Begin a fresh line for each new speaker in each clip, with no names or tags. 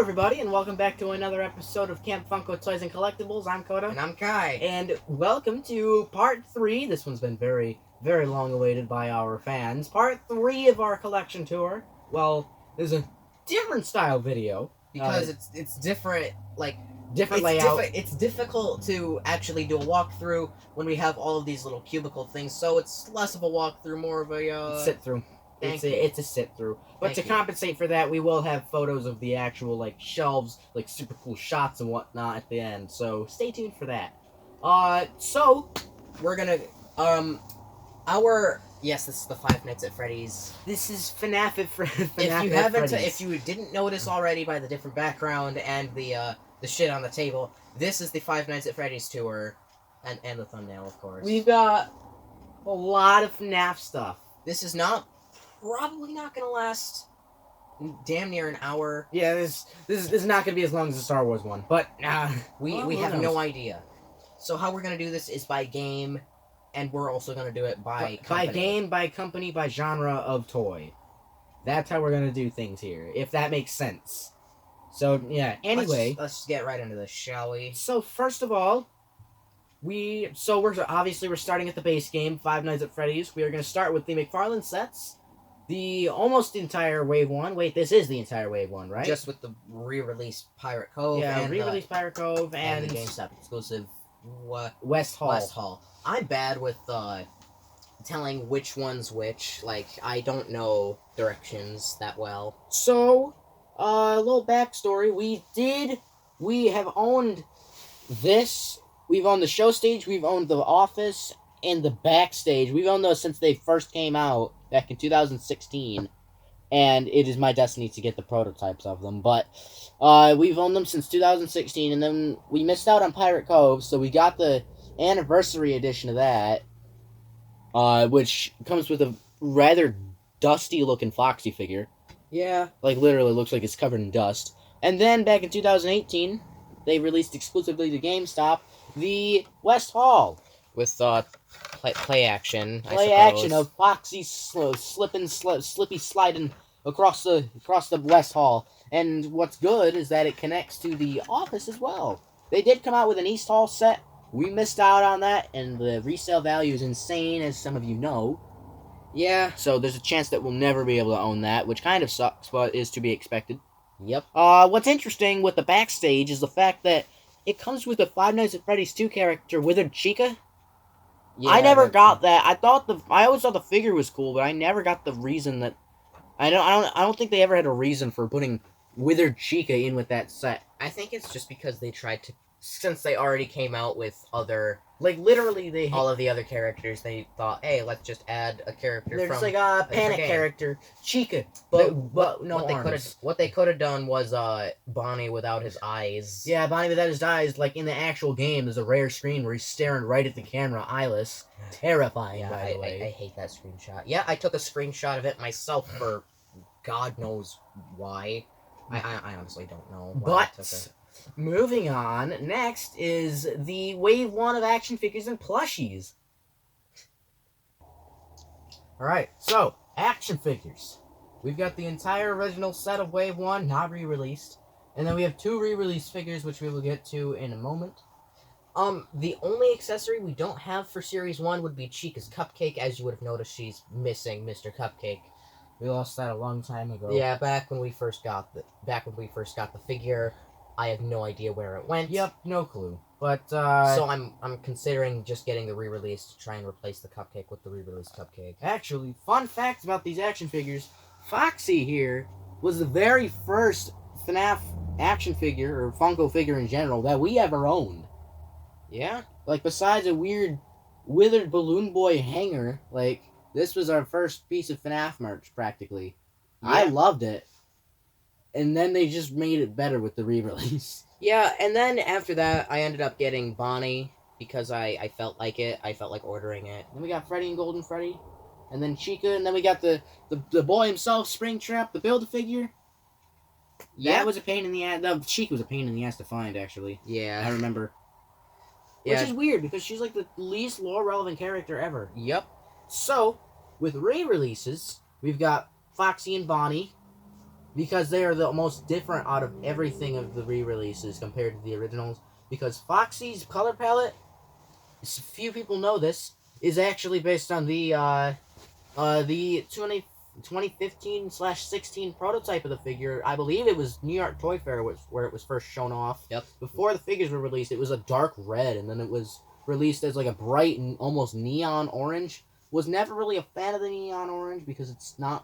everybody, and welcome back to another episode of Camp Funko Toys and Collectibles. I'm Koda.
And I'm Kai.
And welcome to Part 3. This one's been very, very long awaited by our fans. Part 3 of our collection tour. Well, there's a different style video.
Because it's different,
different layout.
It's difficult to actually do a walkthrough when we have all of these little cubicle things, so it's less of a walkthrough, more of a,
sit-through. It's a sit-through. But to compensate for that, we will have photos of the actual, shelves, super cool shots and whatnot at the end. So, stay tuned for that. So,
we're gonna, yes, this is the Five Nights at Freddy's.
This is Fnaf at Freddy's.
If you didn't notice already by the different background and the shit on the table, this is the Five Nights at Freddy's tour, and the thumbnail, of course.
We've got a lot of Fnaf stuff.
This is probably not gonna last damn near an hour.
Yeah, this is not gonna be as long as the Star Wars one, but
we have no idea. So how we're gonna do this is by game, and we're also gonna do it by company.
By game, by company, by genre of toy. That's how we're gonna do things here, if that makes sense. So yeah. Anyway,
let's get right into this, shall we?
So first of all, we're starting at the base game, Five Nights at Freddy's. We are gonna start with the McFarlane sets. The almost entire Wave 1. Wait, this is the entire Wave 1, right?
Just with the re-released Pirate Cove.
Yeah,
and
re-released Pirate Cove
and the GameStop exclusive
West Hall.
I'm bad with telling which one's which. I don't know directions that well.
So, a little backstory. We have owned this. We've owned the show stage. We've owned the office and the backstage. We've owned those since they first came out back in 2016, and it is my destiny to get the prototypes of them, but we've owned them since 2016, and then we missed out on Pirate Cove, so we got the anniversary edition of that, which comes with a rather dusty-looking Foxy figure.
Yeah.
Literally looks like it's covered in dust. And then, back in 2018, they released exclusively to GameStop the West Hall.
With play action,
Play action of Foxy slippy sliding across the West Hall. And what's good is that it connects to the office as well. They did come out with an East Hall set. We missed out on that, and the resale value is insane, as some of you know.
Yeah.
So there's a chance that we'll never be able to own that, which kind of sucks, but is to be expected.
Yep.
What's interesting with the backstage is the fact that it comes with a Five Nights at Freddy's 2 character, Withered Chica. Yeah, I never got that. I always thought the figure was cool, but I never got the reason that. I don't think they ever had a reason for putting Withered Chica in with that set.
I think it's just because they tried to, since they already came out with other, all of the other characters. They thought, hey, let's just add a character.
They're just a panic character, Chica, but no arms.
What they could have done was Bonnie without his eyes.
Yeah, Bonnie without his eyes. In the actual game, there's a rare screen where he's staring right at the camera, eyeless. Terrifying, by the way.
I hate that screenshot. Yeah, I took a screenshot of it myself for God knows why. I honestly don't know why I took it.
Moving on, next is the Wave 1 of action figures and plushies. Alright, so, action figures. We've got the entire original set of Wave 1, not re-released. And then we have 2 re-released figures, which we will get to in a moment.
The only accessory we don't have for Series 1 would be Chica's Cupcake. As you would have noticed, she's missing Mr. Cupcake.
We lost that a long time ago.
Yeah, back when we first got the figure, I have no idea where it went.
Yep, no clue. But
so I'm considering just getting the re-release to try and replace the Cupcake with the re-released Cupcake.
Actually, fun fact about these action figures: Foxy here was the very first Fnaf action figure or Funko figure in general that we ever owned.
Yeah,
besides a weird Withered Balloon Boy hanger, this was our first piece of Fnaf merch practically. Yeah. I loved it. And then they just made it better with the re-release.
Yeah, and then after that, I ended up getting Bonnie because I felt like it. I felt like ordering it.
Then we got Freddy and Golden Freddy. And then Chica. And then we got the boy himself, Springtrap, the Build-A-Figure. Yeah. That was a pain in the ass. The Chica was a pain in the ass to find, actually.
Yeah.
I remember. Yeah. Which is weird, because she's the least lore-relevant character ever.
Yep.
So, with re-releases, we've got Foxy and Bonnie. because they are the most different out of everything of the re-releases compared to the originals. Because Foxy's color palette, few people know this, is actually based on the 2015/16 prototype of the figure. I believe it was New York Toy Fair where it was first shown off.
Yep.
Before the figures were released, it was a dark red, and then it was released as like a bright and almost neon orange. Was never really a fan of the neon orange because it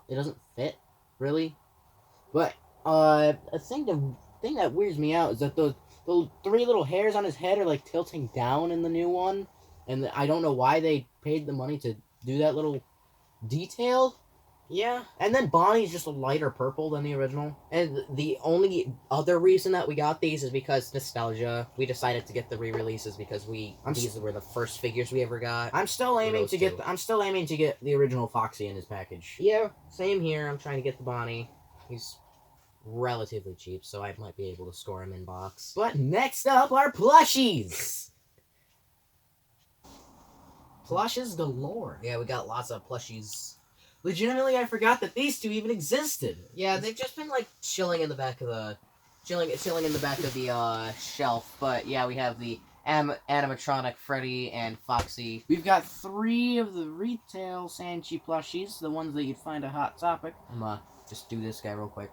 doesn't fit really. But a thing that weirds me out is that the 3 little hairs on his head are like tilting down in the new one, and I don't know why they paid the money to do that little detail.
Yeah.
And then Bonnie's just a lighter purple than the original.
And the only other reason that we got these is because nostalgia. We decided to get the re-releases because these were the first figures we ever got.
I'm still aiming to get the original Foxy in his package.
Yeah, same here. I'm trying to get the Bonnie. He's relatively cheap, so I might be able to score him in box.
But next up are plushies. Plushes galore.
Yeah, we got lots of plushies.
Legitimately, I forgot that these two even existed.
Yeah, they've just been like chilling in the back of the shelf. But yeah, we have the animatronic Freddy and Foxy.
We've got 3 of the retail Sanchi plushies, the ones that you'd find a Hot Topic.
I'm just do this guy real quick.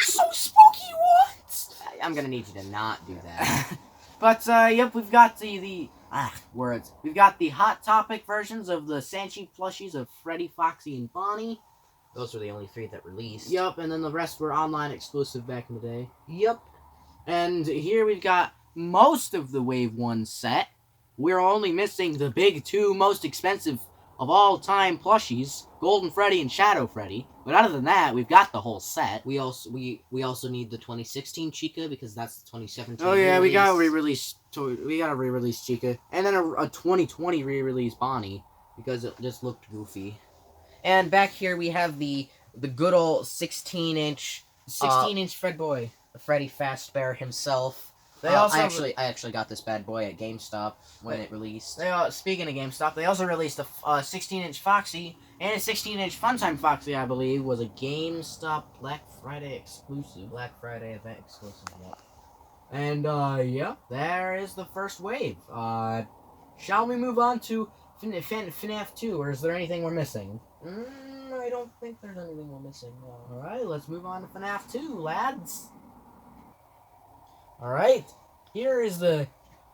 So spooky, what?
I'm gonna need you to not do that.
But yep, we've got words. We've got the Hot Topic versions of the Sanchi plushies of Freddie, Foxy, and Bonnie.
Those were the only 3 that released.
Yup, and then the rest were online exclusive back in the day.
Yup.
And here we've got most of the Wave 1 set. We're only missing the big 2 most expensive of all time plushies, Golden Freddy and Shadow Freddy. But other than that, we've got the whole set.
We also need the 2016 Chica because that's the 2017.
Oh yeah, we got a re-release Chica, and then a 2020 re-release Bonnie because it just looked goofy.
And back here we have the good old 16-inch
Fred
Freddy Fazbear himself. I actually got this bad boy at GameStop when it released.
Speaking of GameStop, they also released a 16-inch Foxy and a 16-inch Funtime Foxy, I believe, was a GameStop Black Friday exclusive.
Black Friday event exclusive, yep.
And, yeah, there is the first wave. Shall we move on to Fnaf 2, or is there anything we're missing?
I don't think there's anything we're missing, no.
Alright, let's move on to Fnaf 2, lads. Alright, here is the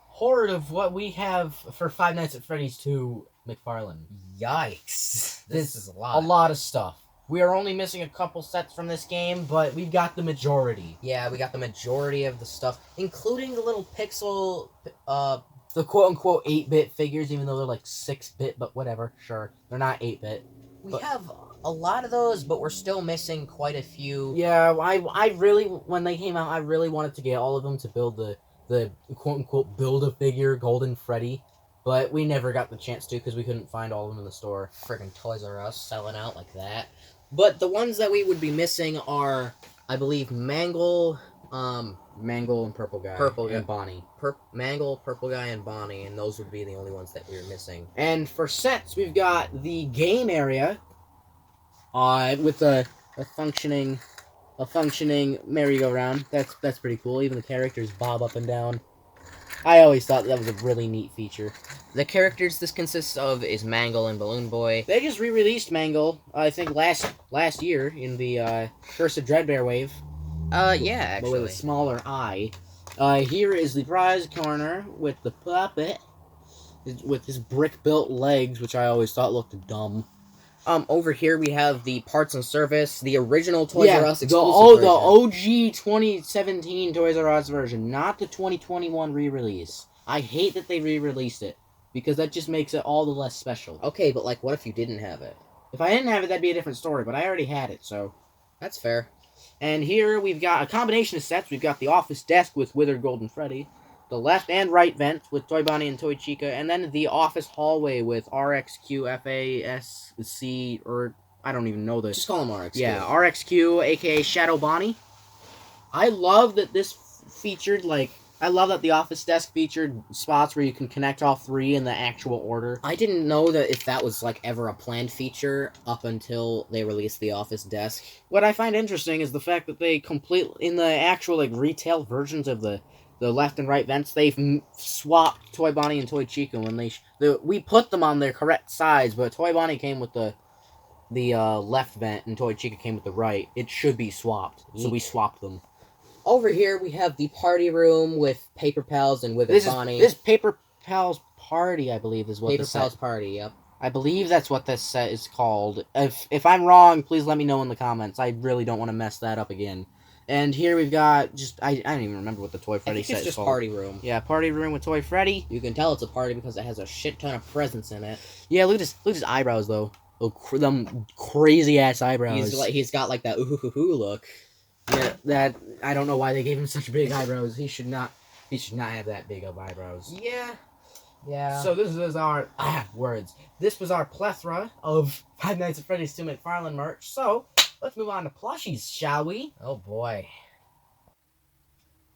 horde of what we have for Five Nights at Freddy's 2 McFarlane.
Yikes. This is a lot.
A lot of stuff. We are only missing a couple sets from this game, but we've got the majority.
Yeah, we got the majority of the stuff, including the little pixel,
the quote-unquote 8-bit figures, even though they're like 6-bit, but whatever, sure. They're not 8-bit.
We have a lot of those, but we're still missing quite a few.
Yeah, I really, when they came out, I really wanted to get all of them to build the quote-unquote Build-A-Figure Golden Freddy, but we never got the chance to because we couldn't find all of them in the store.
Friggin' Toys R Us selling out like that. But the ones that we would be missing are, I believe, Mangle,
and Purple Guy. And Bonnie.
Mangle, Purple Guy, and Bonnie, and those would be the only ones that we were missing.
And for sets, we've got the game area, with a functioning merry-go-round. That's pretty cool. Even the characters bob up and down. I always thought that was a really neat feature.
The characters this consists of is Mangle and Balloon Boy.
They just re-released Mangle, I think last year in the Curse of Dreadbear wave.
Yeah, actually.
But with a smaller eye. Here is the prize corner with the puppet, with his brick-built legs, which I always thought looked dumb.
Over here we have the parts and service, the original Toys R Us
version.
exclusive
The OG 2017 Toys R Us version, not the 2021 re-release. I hate that they re-released it, because that just makes it all the less special.
Okay, but like, what if you didn't have it?
If I didn't have it, that'd be a different story, but I already had it, so...
That's fair.
And here we've got a combination of sets. We've got the office desk with Withered Golden Freddy, the left and right vent with Toy Bonnie and Toy Chica, and then the office hallway with RXQ, FASC, or I don't even know this.
Just call him RXQ.
Yeah, RXQ, aka Shadow Bonnie. I love that this featured, like, I love that the office desk featured spots where you can connect all three in the actual order.
I didn't know that if that was like ever a planned feature up until they released the office desk.
What I find interesting is the fact that they in the actual like retail versions of the left and right vents, they've swapped Toy Bonnie and Toy Chica when we put them on their correct sides, but Toy Bonnie came with the left vent and Toy Chica came with the right. It should be swapped, so we swapped them.
Over here we have the party room with Paper Pals and Withered Bonnie.
This Paper Pals Party, I believe, is what
Paper
the set.
Pals Party, yep.
I believe that's what this set is called. If I'm wrong, please let me know in the comments. I really don't want to mess that up again. And here we've got I don't even remember what the Toy Freddy set is called.
Party room.
Yeah, party room with Toy Freddy.
You can tell it's a party because it has a shit ton of presents in it.
Yeah, look at his eyebrows though. Them crazy ass eyebrows.
He's got like that ooh hoo hoo look.
Yeah, that I don't know why they gave him such big eyebrows. He should not have that big of eyebrows.
Yeah. Yeah.
So this is our words. This was our plethora of Five Nights at Freddy's 2 McFarlane merch. So let's move on to plushies, shall we?
Oh boy.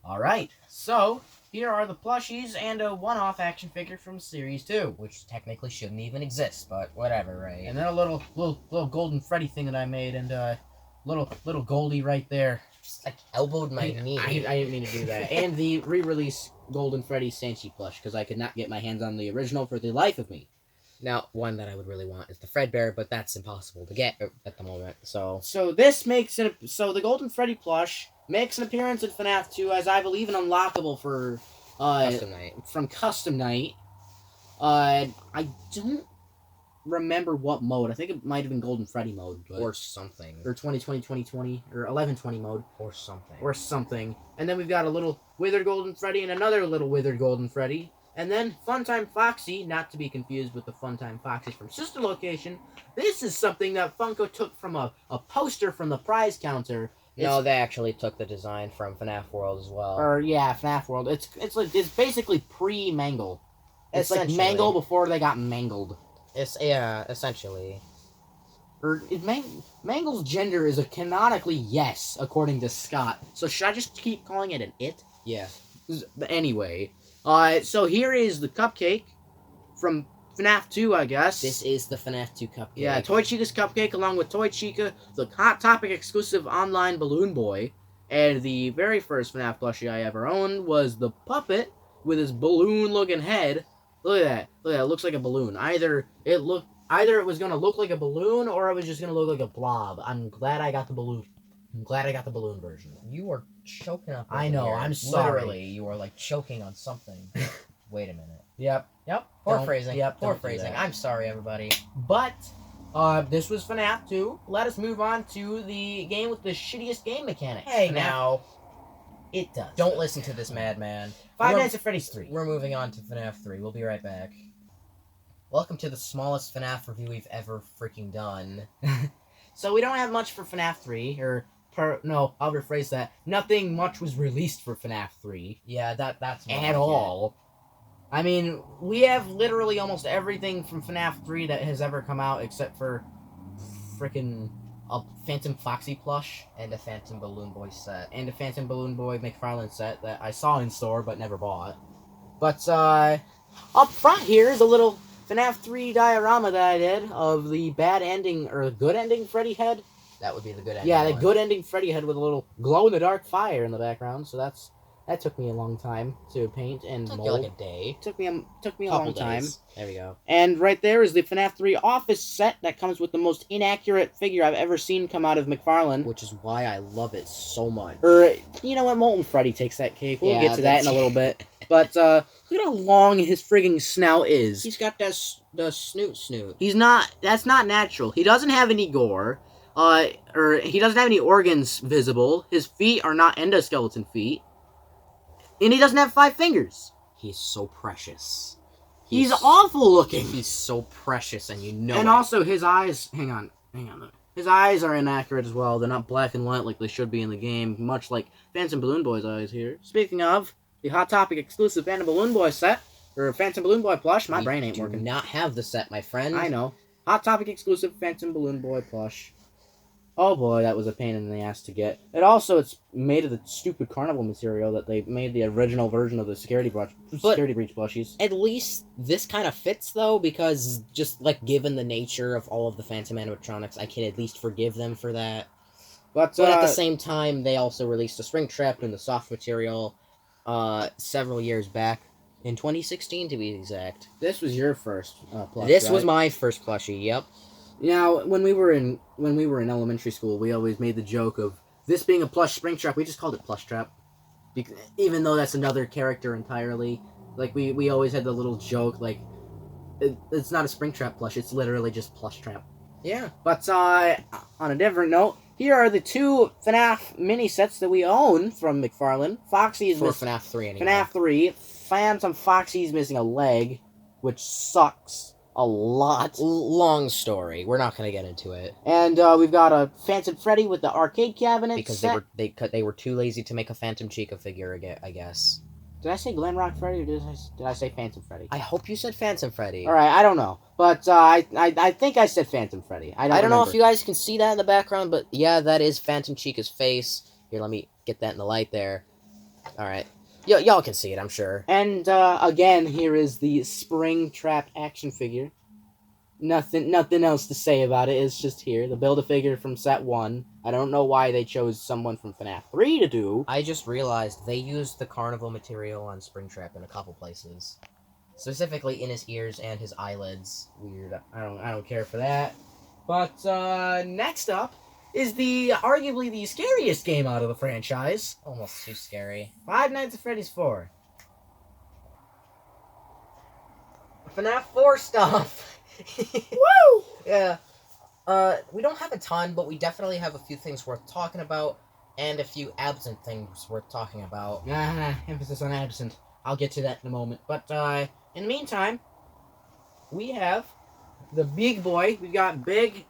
Alright, so here are the plushies and a one-off action figure from Series 2.
Which technically shouldn't even exist, but whatever, right?
And then a little golden Freddy thing that I made, and little Goldie right there.
Just like elbowed my knee.
I didn't mean to do that. And the re-release Golden Freddy Sanchi plush, because I could not get my hands on the original for the life of me.
Now, one that I would really want is the Fredbear, but that's impossible to get at the moment, so...
So the Golden Freddy plush makes an appearance in Fnaf 2 as, I believe, an unlockable for,
Custom Night.
From Custom Night. I don't remember what mode. I think it might have been Golden Freddy mode.
Or something.
Or 2020, 2020, or 1120 mode.
Or something.
Or something. And then we've got a little Withered Golden Freddy and another little Withered Golden Freddy. And then Funtime Foxy, not to be confused with the Funtime Foxy from Sister Location. This is something that Funko took from a poster from the prize counter.
No, they actually took the design from FNAF World as well.
Or yeah, FNAF World. It's basically pre-Mangle. It's like Mangle before they got mangled.
Essentially.
Or Mangle's gender is a canonically yes, according to Scott. So should I just keep calling it an it?
Yeah.
Anyway, so here is the Cupcake from FNAF 2, I guess.
This is the FNAF 2 Cupcake.
Yeah, Toy Chica's Cupcake along with Toy Chica, the Hot Topic exclusive online Balloon Boy, and the very first FNAF plushie I ever owned was the Puppet with his balloon-looking head. Look at that. Look at that. It looks like a balloon. Either it was going to look like a balloon or it was just going to look like a blob. I'm glad I got the balloon. I'm glad I got the balloon version.
You are choking up.
I know. I'm sorry.
Literally, you are like choking on something. Wait a minute.
Yep.
Poor phrasing.
Yep.
Poor phrasing. I'm sorry, everybody.
But this was FNAF 2. Let us move on to the game with the shittiest game mechanics.
Hey,
FNAF.
now.
It does.
Don't listen to this madman.
Five Nights at Freddy's 3.
We're moving on to FNAF 3. We'll be right back. Welcome to the smallest FNAF review we've ever freaking done.
So we don't have much for FNAF 3, no, I'll rephrase that. Nothing much was released for FNAF 3.
Yeah, that's
at all. I mean, we have literally almost everything from FNAF 3 that has ever come out except for frickin' a Phantom Foxy plush.
And a Phantom Balloon Boy set.
And a Phantom Balloon Boy McFarlane set that I saw in store but never bought. But, up front here is a little FNAF 3 diorama that I did of the bad ending, or good ending Freddy head.
That would be the good ending.
Yeah, the good ending Freddy head with a little glow-in-the-dark fire in the background, so that took me a long time to paint and mold.
Took you like a day.
Took me a long time.
There we go.
And right there is the FNAF 3 office set that comes with the most inaccurate figure I've ever seen come out of McFarlane.
Which is why I love it so much.
Or, you know what, Molten Freddy takes that cake. We'll get to that in a little bit. But, look at how long his frigging snout is.
He's got the snoot.
That's not natural. He doesn't have any gore. Or he doesn't have any organs visible. His feet are not endoskeleton feet. And he doesn't have 5 fingers.
He's so precious.
He's awful looking.
He's so precious, and you know
And
it.
also, his eyes... Hang on. His eyes are inaccurate as well. They're not black and white like they should be in the game, much like Phantom Balloon Boy's eyes here. Speaking of, the Hot Topic exclusive Phantom Balloon Boy set, or Phantom Balloon Boy plush, my brain ain't working.
We do not have the set, my friend.
I know. Hot Topic exclusive Phantom Balloon Boy plush. Oh boy, that was a pain in the ass to get. It's made of the stupid carnival material that they made the original version of the security breach plushies.
At least this kind of fits, though, because just, like, given the nature of all of the Phantom animatronics, I can at least forgive them for that. But at the same time, they also released a Springtrap in the soft material several years back. In 2016, to be exact.
This was your first plush,
This was
right?
my first plushie, yep.
Now, when we were in elementary school, we always made the joke of this being a plush Springtrap. We just called it Plushtrap, even though that's another character entirely. Like we always had the little joke like it's not a Springtrap plush; it's literally just Plushtrap.
Yeah.
But on a different note, here are the two FNAF mini sets that we own from McFarlane. Foxy is
for FNAF 3 anyway.
FNAF 3. Phantom Foxy's missing a leg, which sucks a lot.
Long story. We're not gonna get into it.
And we've got a Phantom Freddy with the arcade cabinet
because
set.
they were too lazy to make a Phantom Chica figure again, I guess.
Did I say Glamrock Freddy or did I say Phantom Freddy?
I hope you said Phantom Freddy.
All right, I don't know, but I think I said Phantom Freddy. I don't
know if you guys can see that in the background, but yeah, that is Phantom Chica's face. Here, let me get that in the light there. All right. Y'all can see it, I'm sure.
And again, here is the Springtrap action figure. Nothing else to say about it. It's just here. The Build-A-Figure from set 1. I don't know why they chose someone from FNAF 3 to do.
I just realized they used the carnival material on Springtrap in a couple places. Specifically in his ears and his eyelids.
Weird. I don't care for that. But next up is arguably the scariest game out of the franchise.
Almost too scary.
Five Nights at Freddy's 4. FNAF 4 stuff.
Woo! Yeah. We don't have a ton, but we definitely have a few things worth talking about, and a few absent things worth talking about.
Emphasis on absent. I'll get to that in a moment. But, in the meantime, we have the big boy. We've got big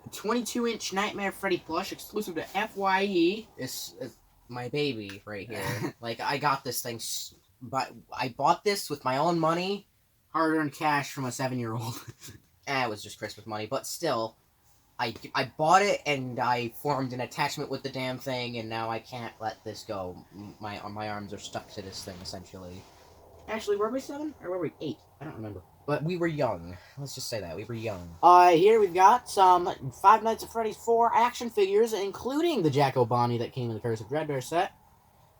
22-inch Nightmare Freddy plush exclusive to FYE.
This is my baby right here. Like, I got this thing, but I bought this with my own money.
Hard-earned cash from a 7-year-old.
It was just Christmas money, but still, I bought it and I formed an attachment with the damn thing, and now I can't let this go. My arms are stuck to this thing, essentially.
Actually, were we 7 or were we 8? I don't remember.
But we were young. Let's just say that. We were young.
Here we've got some Five Nights at Freddy's 4 action figures, including the Jacko Bonnie that came in the Curse of Dreadbear set.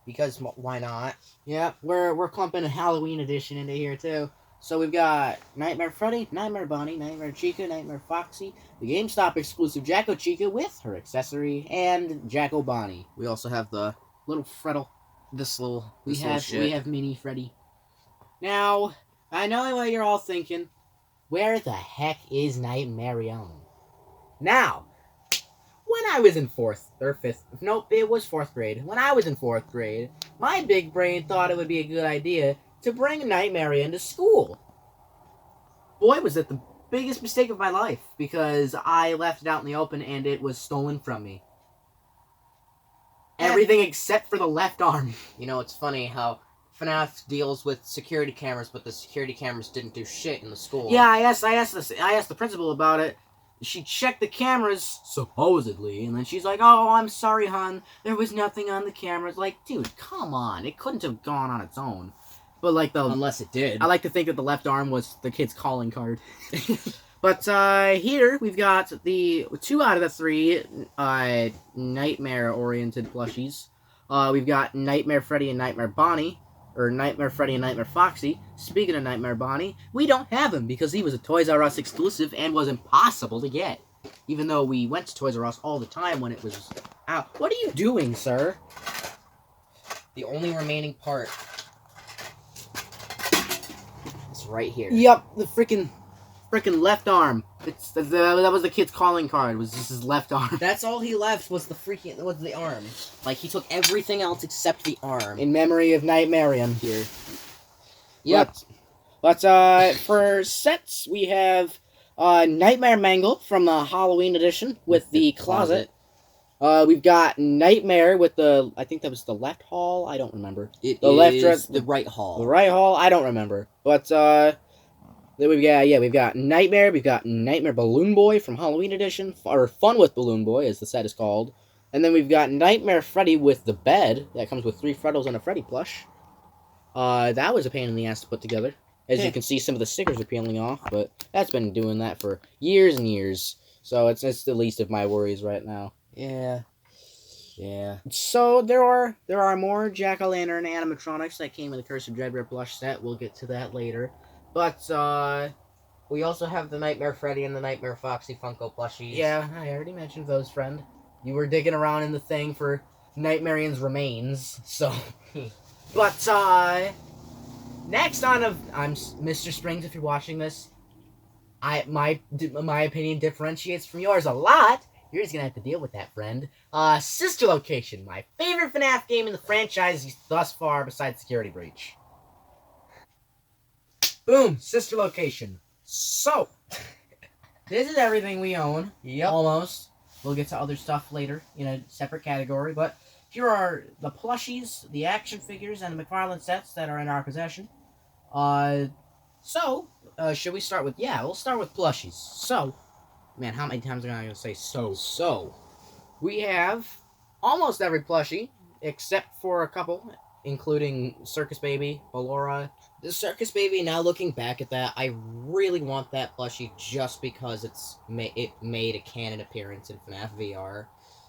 Because why not?
Yeah, we're clumping a Halloween edition into here, too. So we've got Nightmare Freddy, Nightmare Bonnie, Nightmare Chica, Nightmare Foxy, the GameStop exclusive Jacko Chica with her accessory, and Jacko Bonnie.
We also have the
little Freddle. We have Mini Freddy. Now, I know what you're all thinking. Where the heck is Nightmarion? Now, when I was in 4th or 5th, nope, it was 4th grade. When I was in 4th grade, my big brain thought it would be a good idea to bring Nightmare into school. Boy, was that the biggest mistake of my life, because I left it out in the open and it was stolen from me. Everything except for the left arm.
You know, it's funny how FNAF deals with security cameras, but the security cameras didn't do shit in the school.
Yeah, I asked the principal about it. She checked the cameras, supposedly, and then she's like, "Oh, I'm sorry, hon. There was nothing on the cameras." Like, dude, come on. It couldn't have gone on its own. But
unless it did.
I like to think that the left arm was the kid's calling card. But here we've got the 2 out of the 3 nightmare-oriented plushies. We've got Nightmare Freddy and Nightmare Bonnie, or Nightmare Freddy and Nightmare Foxy. Speaking of Nightmare Bonnie, we don't have him because he was a Toys R Us exclusive and was impossible to get. Even though we went to Toys R Us all the time when it was out. What are you doing, sir?
The only remaining part right here.
Yup, the freaking left arm. That was the kid's calling card. Was just his left arm.
That's all he left was the arm. Like, he took everything else except the arm.
In memory of Nightmarion here.
Yep.
But for sets, we have Nightmare Mangle from the Halloween edition with the closet. We've got Nightmare with I think that was the left hall. I don't remember.
The right hall.
The right hall. I don't remember. But Then we've got Nightmare. We've got Nightmare Balloon Boy from Halloween Edition, or Fun with Balloon Boy, as the set is called. And then we've got Nightmare Freddy with the bed. That comes with 3 Freddles and a Freddy plush. That was a pain in the ass to put together. As you can see, some of the stickers are peeling off, but that's been doing that for years and years. So it's the least of my worries right now.
Yeah.
So there are more Jack-o'-lantern animatronics that came in the Curse of Dreadbear plush set. We'll get to that later. But
we also have the Nightmare Freddy and the Nightmare Foxy Funko plushies.
Yeah, I already mentioned those, friend. You were digging around in the thing for Nightmarian's remains, so. But next I'm Mr. Springs. If you're watching this, my opinion differentiates from yours a lot. You're just gonna have to deal with that, friend. Sister Location, my favorite FNAF game in the franchise thus far, besides Security Breach. Boom, Sister Location. So, this is everything we own.
Yep.
Almost. We'll get to other stuff later in a separate category, but here are the plushies, the action figures, and the McFarlane sets that are in our possession. Should we start with... Yeah, we'll start with plushies. So, man, how many times am I going to say so? So, we have almost every plushie, except for a couple, including Circus Baby, Ballora.
The Circus Baby, now looking back at that, I really want that plushie just because it made a canon appearance in FNAF VR.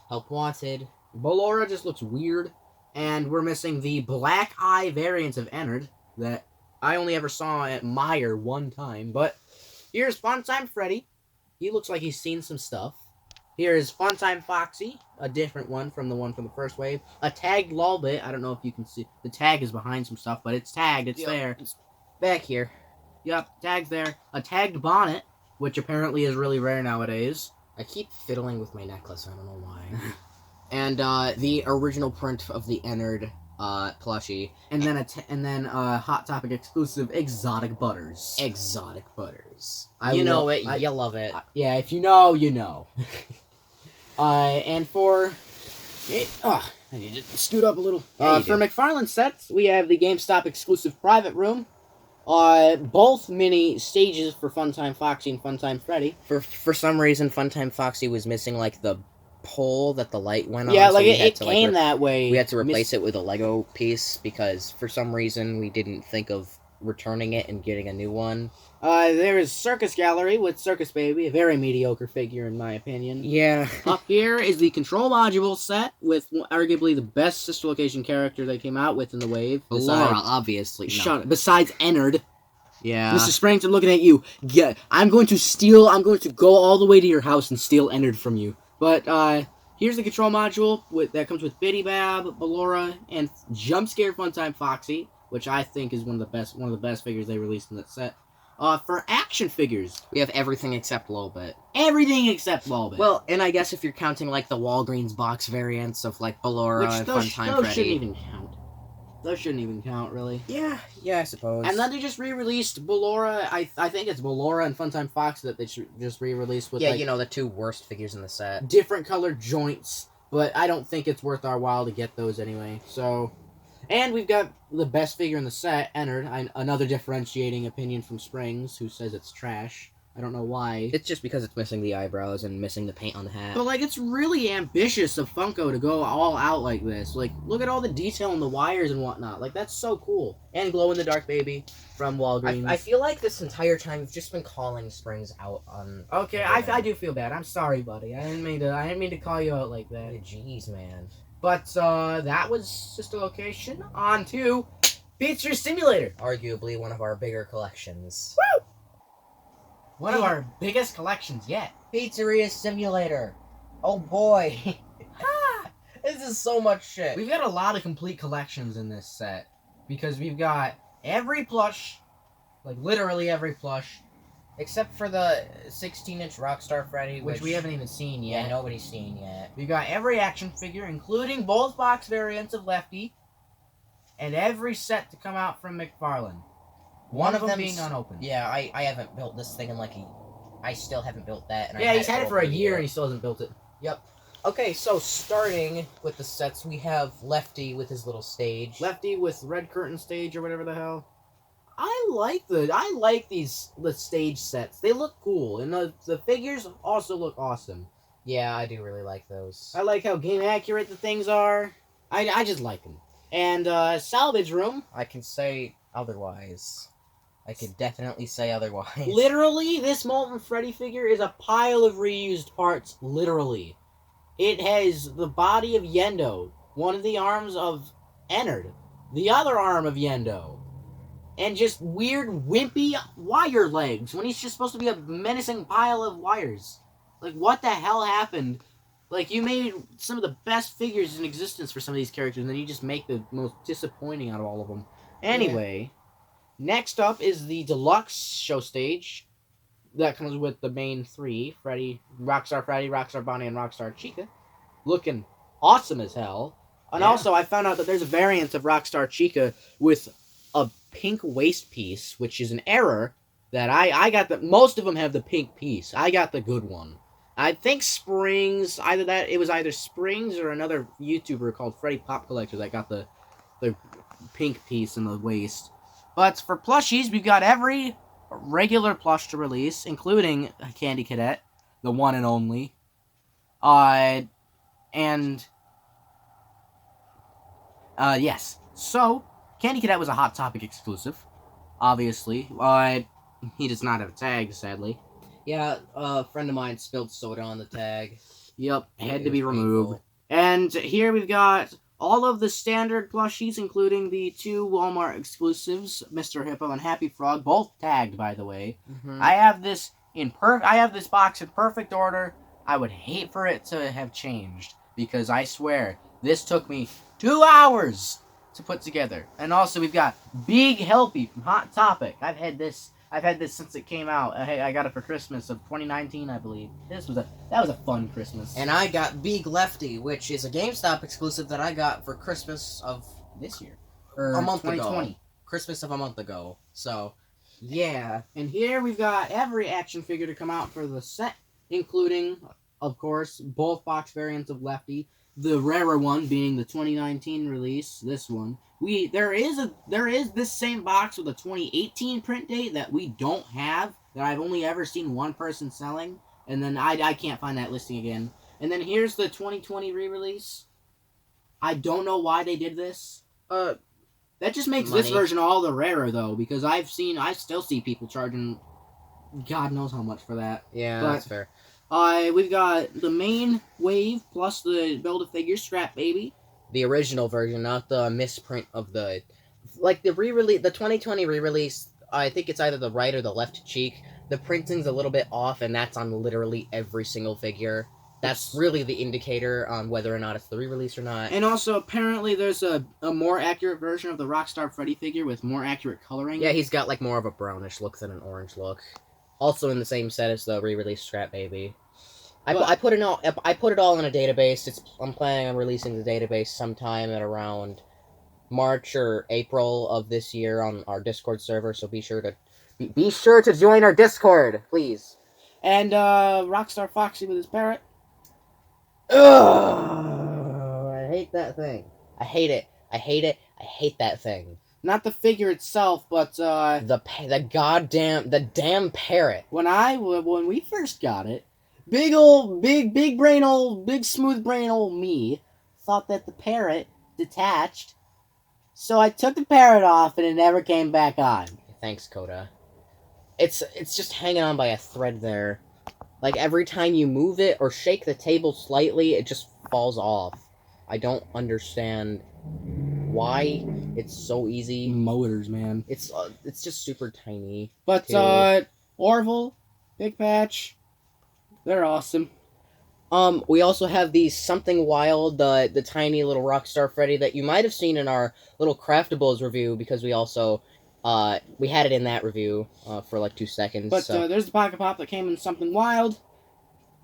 Help wanted.
Ballora just looks weird, and we're missing the Black Eye variants of Ennard that I only ever saw at Meijer one time. But here's Funtime Freddy. He looks like he's seen some stuff. Here's Funtime Foxy, a different one from the first wave. A tagged Lolbit. I don't know if you can see. The tag is behind some stuff, but it's tagged. It's there.
It's back here.
Yep, tag's there. A tagged Bonnet, which apparently is really rare nowadays.
I keep fiddling with my necklace. I don't know why. And the original print of the Ennard plushie,
and then Hot Topic exclusive Exotic Butters.
Exotic Butters.
You
love it.
Yeah, if you know, you know. And for I need to scoot up a little. For McFarlane sets, we have the GameStop exclusive private room. Both mini stages for Funtime Foxy and Funtime Freddy.
For some reason, Funtime Foxy was missing like the pole that the light went on.
Yeah, like it came that way.
We had to replace it with a Lego piece because for some reason we didn't think of returning it and getting a new one.
There is Circus Gallery with Circus Baby, a very mediocre figure in my opinion.
Yeah.
Up here is the Control Module set with arguably the best Sister Location character they came out with in the wave.
Laura, obviously.
Besides Ennard.
Yeah.
Mr. Springs, I'm looking at you. Yeah, I'm going to go all the way to your house and steal Ennard from you. But, here's the Control Module that comes with Biddy Bab, Ballora, and Jump Scare Funtime Foxy, which I think is one of the best figures they released in that set. For action figures,
we have everything except Lolbit.
Everything except Lolbit.
Well, and I guess if you're counting like the Walgreens box variants of like Ballora and Funtime Freddy,
shouldn't even count. Those shouldn't even count, really.
Yeah, I suppose.
And then they just re-released Ballora. I think it's Ballora and Funtime Fox that they just re-released with.
Yeah, the 2 worst figures in the set.
Different colored joints, but I don't think it's worth our while to get those anyway. So. And we've got the best figure in the set, Ennard. Another differentiating opinion from Springs, who says it's trash. I don't know why.
It's just because it's missing the eyebrows and missing the paint on the hat.
But, like, it's really ambitious of Funko to go all out like this. Like, look at all the detail on the wires and whatnot. Like, that's so cool. And glow-in-the-dark baby from Walgreens.
I feel like this entire time you've just been calling Springs out on...
Okay, I do feel bad. I'm sorry, buddy. I didn't mean to call you out like that.
Jeez, man.
But, that was Sister Location. On to Pizzeria Simulator.
Arguably one of our bigger collections.
Woo! One of our biggest collections yet.
Pizzeria Simulator. Oh, boy. This is so much shit.
We've got a lot of complete collections in this set. Because we've got every plush, like literally every plush,
except for the 16-inch Rockstar Freddy,
which we haven't even seen yet.
Yeah, nobody's seen yet.
We've got every action figure, including both box variants of Lefty, and every set to come out from McFarlane. One of them being unopened.
Yeah, I haven't built this thing in I still haven't built that. And
yeah, he's had it for a year and he still hasn't built it.
Yep. Okay, so starting with the sets, we have Lefty with his little stage.
Lefty with red curtain stage or whatever the hell. I like the stage sets. They look cool, and the figures also look awesome.
Yeah, I do really like those.
I like how game accurate the things are. I just like them. And salvage room.
I can say otherwise. I could definitely say otherwise.
Literally, this Molten Freddy figure is a pile of reused parts. Literally, it has the body of Yendo, one of the arms of Ennard, the other arm of Yendo, and just weird wimpy wire legs when he's just supposed to be a menacing pile of wires. Like, what the hell happened? Like, you made some of the best figures in existence for some of these characters, and then you just make the most disappointing out of all of them. Anyway, next up is the Deluxe show stage. That comes with the main three, Freddy, Rockstar Bonnie, and Rockstar Chica. Looking awesome as hell. And also, I found out that there's a variant of Rockstar Chica with a pink waist piece, which is an error that I got. Most of them have the pink piece. I got the good one. I think Springs, it was either Springs or another YouTuber called Freddie Pop Collector that got the pink piece in the waist. But for plushies, we've got every regular plush to release, including Candy Cadet, the one and only. Yes. So, Candy Cadet was a Hot Topic exclusive, obviously. He does not have a tag, sadly.
Yeah, a friend of mine spilled soda on the tag.
Yep, had to be removed. Painful. And here we've got all of the standard plushies, including the two Walmart exclusives, Mr. Hippo and Happy Frog, both tagged, by the way. Mm-hmm. I have this box in perfect order. I would hate for it to have changed, because I swear, this took me 2 hours to put together. And also, we've got Big Helpy from Hot Topic. I've had this since it came out. I got it for Christmas of 2019, I believe. That was a fun Christmas.
And I got Big Lefty, which is a GameStop exclusive that I got for Christmas of this year. Or a month 2020. Ago. Christmas of a month ago. So, yeah.
And here we've got every action figure to come out for the set, including, of course, both box variants of Lefty. The rarer one being the 2019 release, this one. There is this same box with a 2018 print date that we don't have, that I've only ever seen one person selling, and then I can't find that listing again. And then here's the 2020 re-release. I don't know why they did this. That just makes this version all the rarer, though, because I still see people charging God knows how much for that.
Yeah, that's fair.
We've got the main wave plus the Build-A-Figure Scrap Baby.
The original version, not the misprint of the... Like, the 2020 re-release, I think it's either the right or the left cheek. The printing's a little bit off, and that's on literally every single figure. That's really the indicator on whether or not it's the re-release or not.
And also, apparently, there's a more accurate version of the Rockstar Freddy figure with more accurate coloring.
Yeah, he's got, like, more of a brownish look than an orange look. Also in the same set as the re-release Scrap Baby. I put it all in a database. I'm planning on releasing the database sometime at around March or April of this year on our Discord server. So be sure to join our Discord, please.
And Rockstar Foxy with his parrot.
Ugh, I hate that thing. I hate it. I hate that thing.
Not the figure itself, but
the damn parrot.
When we first got it, big smooth brain old me thought that the parrot detached, so I took the parrot off and it never came back on.
Thanks, Coda. It's just hanging on by a thread there. Like, every time you move it or shake the table slightly, it just falls off. I don't understand why it's so easy.
Motors, man.
It's just super tiny.
But, Orville, Big Patch, they're awesome.
We also have the Something Wild, the tiny little Rockstar Freddy that you might have seen in our little Craftables review, because we also, we had it in that review, for like 2 seconds.
But, there's the Pocket Pop that came in Something Wild.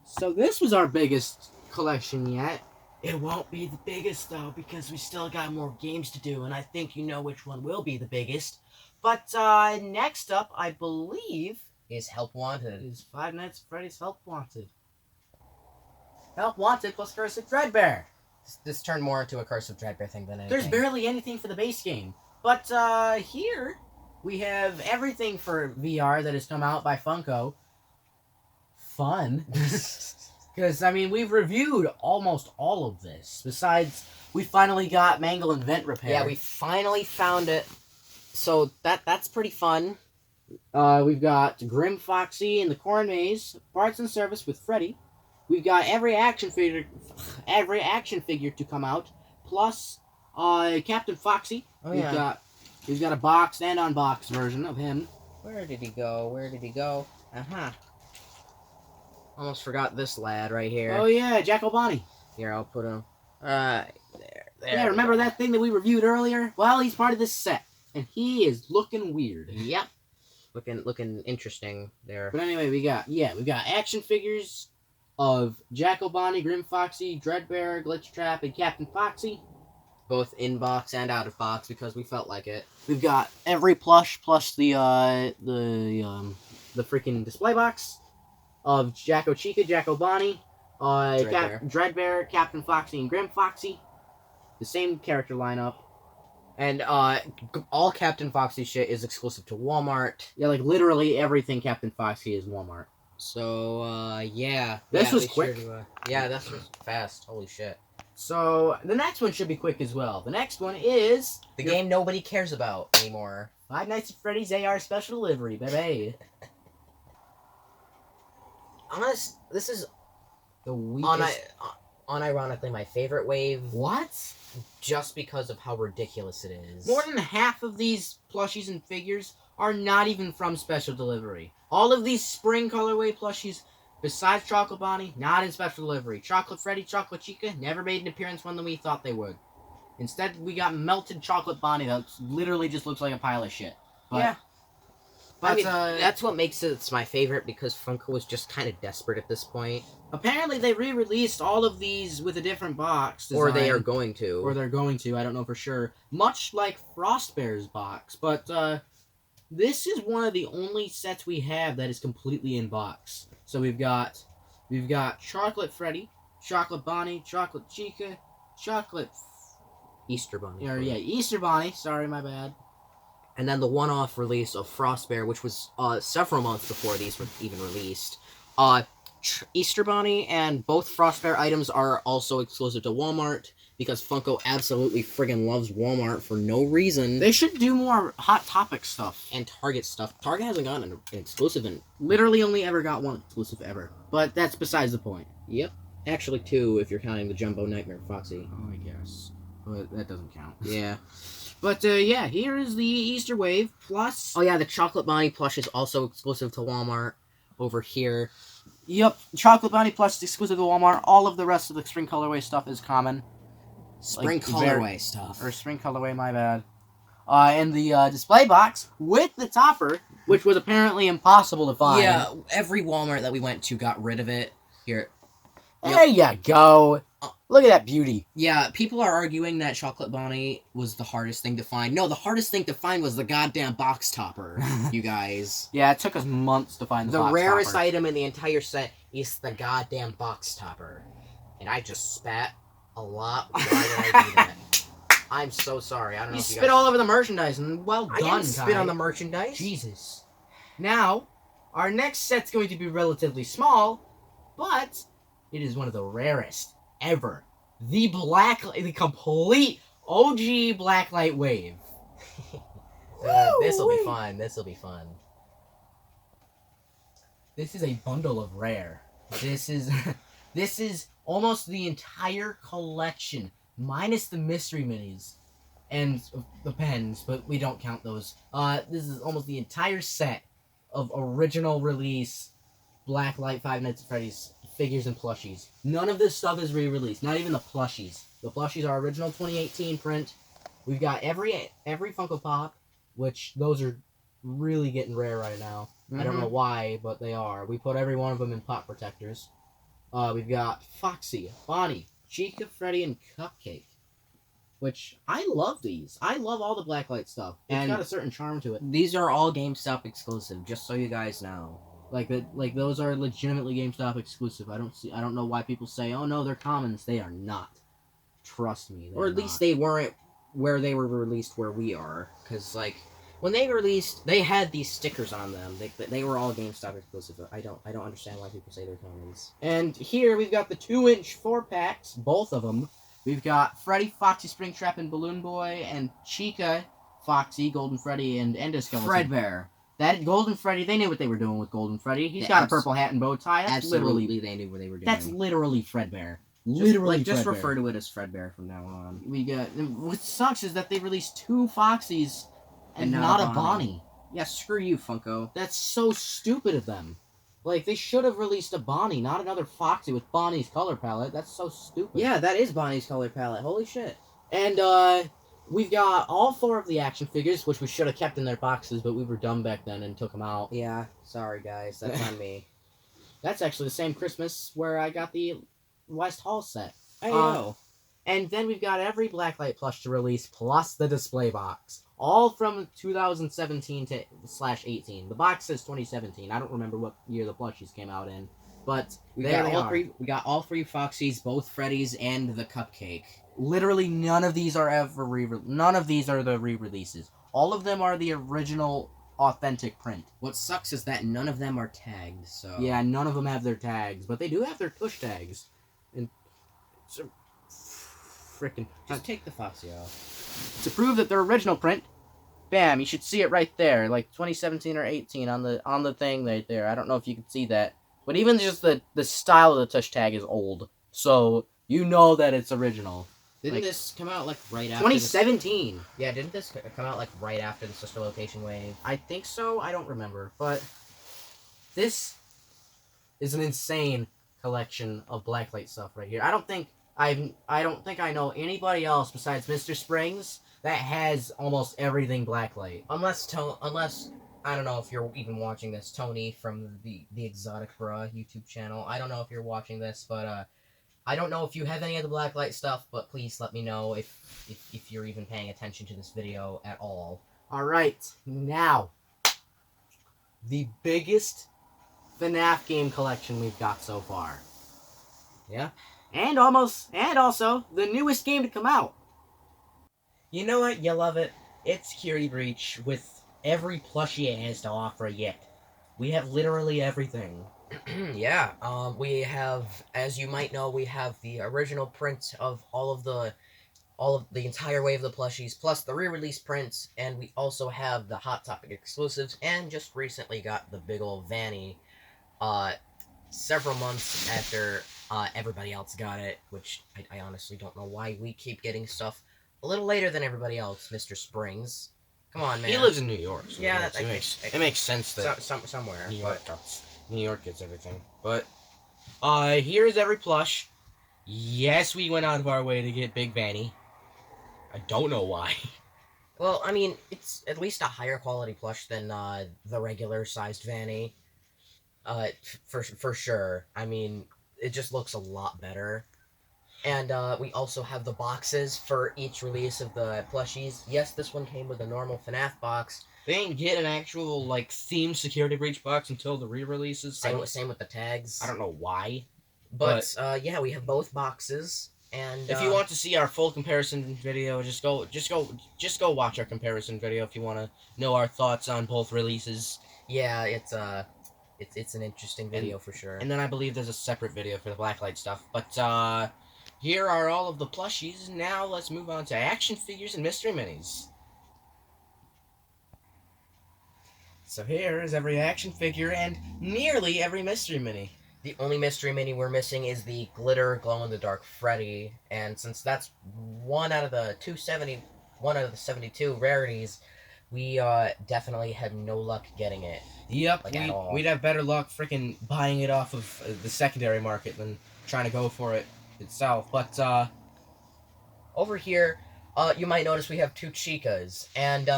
So this was our biggest collection yet. It won't be the biggest, though, because we still got more games to do, and I think you know which one will be the biggest. But, next up, I believe,
is Help Wanted.
Is Five Nights at Freddy's Help Wanted. Help Wanted plus Curse of Dreadbear.
This turned more into a Curse of Dreadbear thing than anything.
There's barely anything for the base game. But, here, we have everything for VR that has come out by Funko. Fun. Because, I mean, we've reviewed almost all of this. Besides, we finally got Mangle and Vent Repair.
Yeah, we finally found it. So that's pretty fun.
We've got Grim Foxy in the Corn Maze, Parts and Service with Freddy. We've got every action figure to come out, plus Captain Foxy.
Oh, yeah.
We've got a boxed and unboxed version of him.
Where did he go? Uh-huh. Almost forgot this lad right here.
Oh yeah, Jackal Bonnie.
Here, I'll put him. There.
Yeah, remember that thing that we reviewed earlier? Well, he's part of this set, and he is looking weird.
Yep. Looking interesting there.
But anyway, we've got action figures of Jackal Bonnie, Grim Foxy, Dreadbearer, Glitch Trap, and Captain Foxy.
Both in box and out of box because we felt like it.
We've got every plush plus the freaking display box of Jacko Chica, Jacko Bonnie, Dreadbearer, Captain Foxy, and Grim Foxy. The same character lineup.
And all Captain Foxy shit is exclusive to Walmart.
Yeah, like literally everything Captain Foxy is Walmart.
So, yeah.
This was quick.
Yeah, this was fast. Holy shit.
So, the next one should be quick as well. The next one is...
The game nobody cares about anymore.
Five Nights at Freddy's AR Special Delivery, baby.
Honest, this is
the weakest...
unironically my favorite wave.
What?
Just because of how ridiculous it is.
More than half of these plushies and figures are not even from Special Delivery. All of these spring colorway plushies, besides Chocolate Bonnie, not in Special Delivery. Chocolate Freddy, Chocolate Chica, never made an appearance when we thought they would. Instead, we got melted Chocolate Bonnie that literally just looks like a pile of shit. But,
yeah.
But,
I mean, that's what makes it my favorite, because Funko was just kind of desperate at this point.
Apparently, they re-released all of these with a different box design.
Or they are going to.
Or they're going to, I don't know for sure. Much like Frostbear's box. But, this is one of the only sets we have that is completely in box. So we've got Chocolate Freddy, Chocolate Bonnie, Chocolate Chica, Chocolate...
Easter Bunny.
Yeah, Easter Bonnie. Sorry, my bad.
And then the one-off release of Frostbear, which was several months before these were even released. Easter Bonnie and both Frostbear items are also exclusive to Walmart, because Funko absolutely friggin' loves Walmart for no reason.
They should do more Hot Topic stuff.
And Target stuff. Target hasn't gotten an exclusive in...
Literally only ever got one exclusive ever. But that's besides the point.
Yep. Actually, two, if you're counting the Jumbo Nightmare Foxy.
Oh, I guess. But that doesn't count.
Yeah.
But, yeah, here is the Easter Wave, plus...
Oh, yeah, the Chocolate Bonnie plush is also exclusive to Walmart over here.
Yep, Chocolate Bonnie plush is exclusive to Walmart. All of the rest of the Spring Colorway stuff is common.
Spring Colorway stuff.
Or Spring Colorway, my bad. And the display box with the topper, which was apparently impossible to find.
Yeah, every Walmart that we went to got rid of it. Here.
There you go. Look at that beauty.
Yeah, people are arguing that Chocolate Bonnie was the hardest thing to find. No, the hardest thing to find was the goddamn box topper, you guys.
Yeah, it took us months to find the box
rarest
topper.
item in the entire set is the goddamn box topper. And I just spat a lot. Why did I do that? I'm so sorry. I don't know if you
spit all over the merchandise, and well done,
I didn't spit
Kai.
on the merchandise.
Jesus. Now, our next set's going to be relatively small, but it is one of the rarest ever. The complete OG Blacklight Wave.
This'll be fun. This'll be fun.
This is a bundle of rare. This is almost the entire collection, minus the mystery minis and the pens, but we don't count those. This is almost the entire set of original release Blacklight Five Nights at Freddy's figures and plushies. None of this stuff is re-released, not even the plushies. The plushies are original 2018 print. We've got every Funko Pop, which those are really getting rare right now. Mm-hmm. I don't know why, but they are. We put every one of them in pop protectors. We've got Foxy, Bonnie, Chica, Freddy, and Cupcake. Which, I love these. I love all the Blacklight stuff. It's got a certain charm to it.
These are all GameStop exclusive, just so you guys know.
Like those are legitimately GameStop exclusive. I don't know why people say, oh no, they're commons. They are not. Trust me.
Or at least they weren't where they were released where we are. Because, When they released, they had these stickers on them. They were all GameStop exclusive. I don't understand why people say they're commons.
And here we've got the 2-inch 4-packs, both of them. We've got Freddie, Foxy, Springtrap, and Balloon Boy, and Chica, Foxy, Golden Freddy, and Endoskeleton.
Fredbear.
That Golden Freddy, they knew what they were doing with Golden Freddy. He's got a purple hat and bow tie. That's
Absolutely, they knew what they were doing.
That's literally Fredbear.
Just refer to it as Fredbear from now on.
We got. What sucks is that they released 2 Foxies and not a Bonnie.
Yeah, screw you, Funko.
That's so stupid of them. Like, they should have released a Bonnie, not another Foxy with Bonnie's color palette. That's so stupid.
Yeah, that is Bonnie's color palette. Holy shit.
And, we've got all 4 of the action figures, which we should have kept in their boxes, but we were dumb back then and took them out.
Yeah, sorry, guys. That's on me.
That's actually the same Christmas where I got the West Hall set.
I know.
And then we've got every Blacklight plush to release, plus the display box. All from 2017 to /18. The box says 2017. I don't remember what year the plushies came out in, but
We got all 3 Foxies, both Freddy's and the Cupcake.
Literally none of these are none of these are the re-releases. All of them are the original authentic print.
What sucks is that none of them are tagged, so...
Yeah, none of them have their tags, but they do have their push tags. And so frickin'
Just take the Foxy off.
to prove that they're original print. Bam, you should see it right there, like 2017 or 18 on the thing right there. I don't know if you can see that, but even just the style of the tush tag is old, so you know that it's original.
Didn't this come out like right after
2017?
Yeah, didn't this come out like right after the Sister Location wave?
I think so. I don't remember, but this is an insane collection of Blacklight stuff right here. I don't think I know anybody else besides Mr. Springs that has almost everything Blacklight.
Unless I don't know if you're even watching this, Tony from the Exotic Bra YouTube channel. I don't know if you're watching this, but I don't know if you have any of the Blacklight stuff, but please let me know if you're even paying attention to this video at all.
Alright, now, the biggest FNAF game collection we've got so far.
Yeah?
And also, the newest game to come out.
You know what? You love it. It's Security Breach with every plushie it has to offer yet. We have literally everything. Yeah, we have, as you might know, we have the original print of all of the entire wave of the plushies, plus the re-release prints, and we also have the Hot Topic exclusives, and just recently got the big old Vanny, several months after everybody else got it, which I honestly don't know why we keep getting stuff a little later than everybody else, Mr. Springs. Come on, man.
He lives in New York, so
yeah,
it makes sense that
somewhere.
New York gets everything. But here's every plush. Yes, we went out of our way to get Big Vanny. I don't know why.
Well, I mean, it's at least a higher quality plush than the regular sized Vanny. For sure. I mean, it just looks a lot better. And we also have the boxes for each release of the plushies. Yes, this one came with a normal FNAF box.
They didn't get an actual, like, themed Security Breach box until the re-releases.
Same with the tags.
I don't know why.
But yeah, we have both boxes. And
if you want to see our full comparison video, just go watch our comparison video if you want to know our thoughts on both releases.
Yeah, it's an interesting video for sure.
And then I believe there's a separate video for the Blacklight stuff. But here are all of the plushies. Now let's move on to action figures and mystery minis. So here is every action figure and nearly every mystery mini.
The only mystery mini we're missing is the glitter glow-in-the-dark Freddy, and since that's one out of the 72 rarities, we definitely had no luck getting it.
Yep,
at all.
We'd have better luck freaking buying it off of the secondary market than trying to go for it itself. But
over here, you might notice we have 2 Chicas, and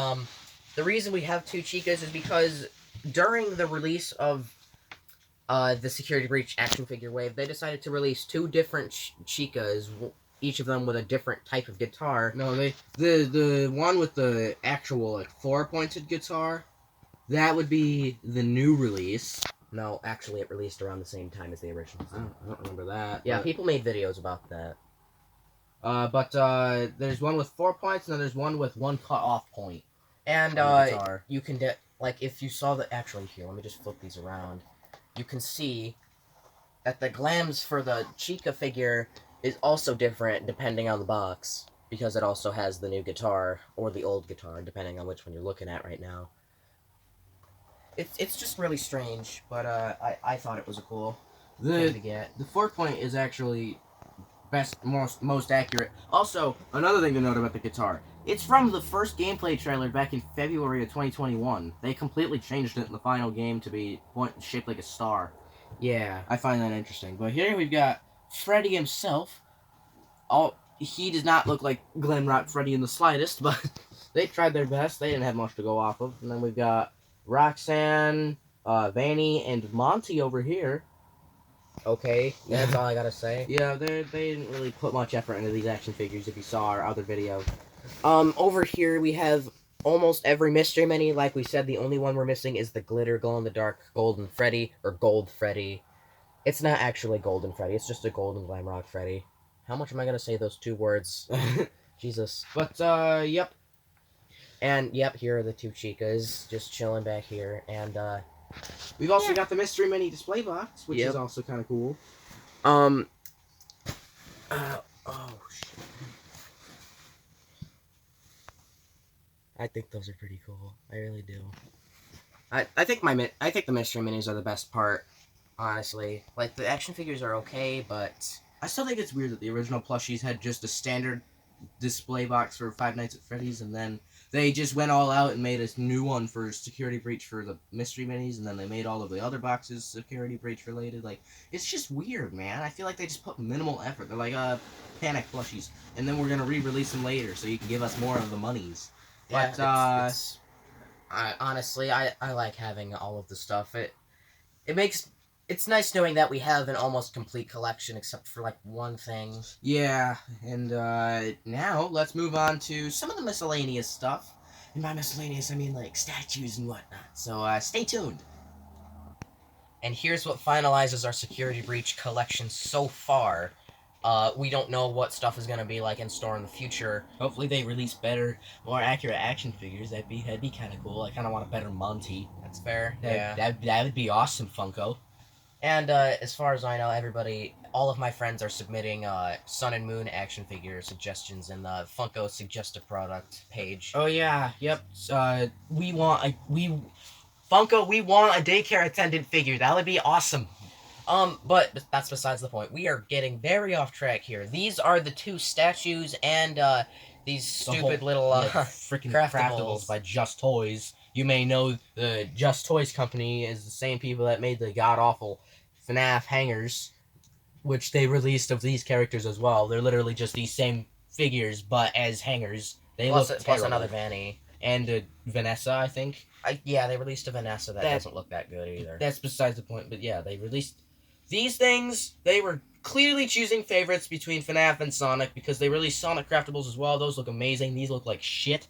the reason we have 2 Chicas is because during the release of the Security Breach action figure wave, they decided to release 2 different Chicas, each of them with a different type of guitar.
No, the one with the actual, like, 4-pointed guitar, that would be the new release.
No, actually it released around the same time as the original.
I don't remember that.
Yeah, people made videos about that.
But there's one with 4 points, and then there's one with 1 cut-off point.
And
guitar.
you can like if you saw the actually here, let me just flip these around. You can see that the glams for the Chica figure is also different depending on the box, because it also has the new guitar or the old guitar, depending on which one you're looking at right now. It's just really strange, but I thought it was a cool thing to get.
The 4-point is actually most accurate. Also, another thing to note about the guitar. It's from the first gameplay trailer back in February of 2021. They completely changed it in the final game to be shaped like a star.
Yeah.
I find that interesting. But here we've got Freddy himself. He does not look like Glamrock Freddy in the slightest, but they tried their best. They didn't have much to go off of. And then we've got Roxanne, Vanny, and Monty over here.
Okay, that's all I gotta say.
Yeah, they didn't really put much effort into these action figures if you saw our other video.
Over here we have almost every mystery mini. Like we said, the only one we're missing is the glitter glow-in-the-dark Golden Freddy, or Gold Freddy. It's not actually Golden Freddy, it's just a Golden Glamrock Freddy. How much am I gonna say those two words? Jesus.
But, yep.
And, yep, here are the two Chicas, just chilling back here, and,
we've also got the mystery mini display box, which
Yep.
is also kind of cool.
oh, shit. I think those are pretty cool. I really do. I think the mystery minis are the best part, honestly. Like, the action figures are okay, but
I still think it's weird that the original plushies had just a standard display box for Five Nights at Freddy's, and then they just went all out and made a new one for Security Breach for the mystery minis, and then they made all of the other boxes Security Breach related. Like, it's just weird, man. I feel like they just put minimal effort. They're like, Panic plushies, and then we're gonna re-release them later so you can give us more of the monies. But,
honestly, I like having all of the stuff. It's nice knowing that we have an almost complete collection, except for, like, one thing.
Yeah, and now let's move on to some of the miscellaneous stuff. And by miscellaneous, I mean, like, statues and whatnot. So, stay tuned.
And here's what finalizes our Security Breach collection so far. We don't know what stuff is going to be, like, in store in the future.
Hopefully they release better, more accurate action figures. That'd be kind of cool. I kind of want a better Monty.
That's fair,
That would be awesome, Funko.
And, as far as I know, all of my friends are submitting, Sun and Moon action figure suggestions in the Funko Suggested Product page.
Oh, yeah, yep. We want a daycare attendant figure. That would be awesome.
But that's besides the point. We are getting very off track here. These are the two statues and, these stupid little,
freaking craftables by Just Toys. You may know the Just Toys company is the same people that made the god-awful Fnaf hangers, which they released of these characters as well. They're literally just these same figures, but as hangers. They look terrible.
Plus another Vanny.
And Vanessa, I think.
Yeah, they released a Vanessa that doesn't look that good either.
That's besides the point, but yeah, they released these things. They were clearly choosing favorites between FNAF and Sonic, because they released Sonic craftables as well. Those look amazing. These look like shit.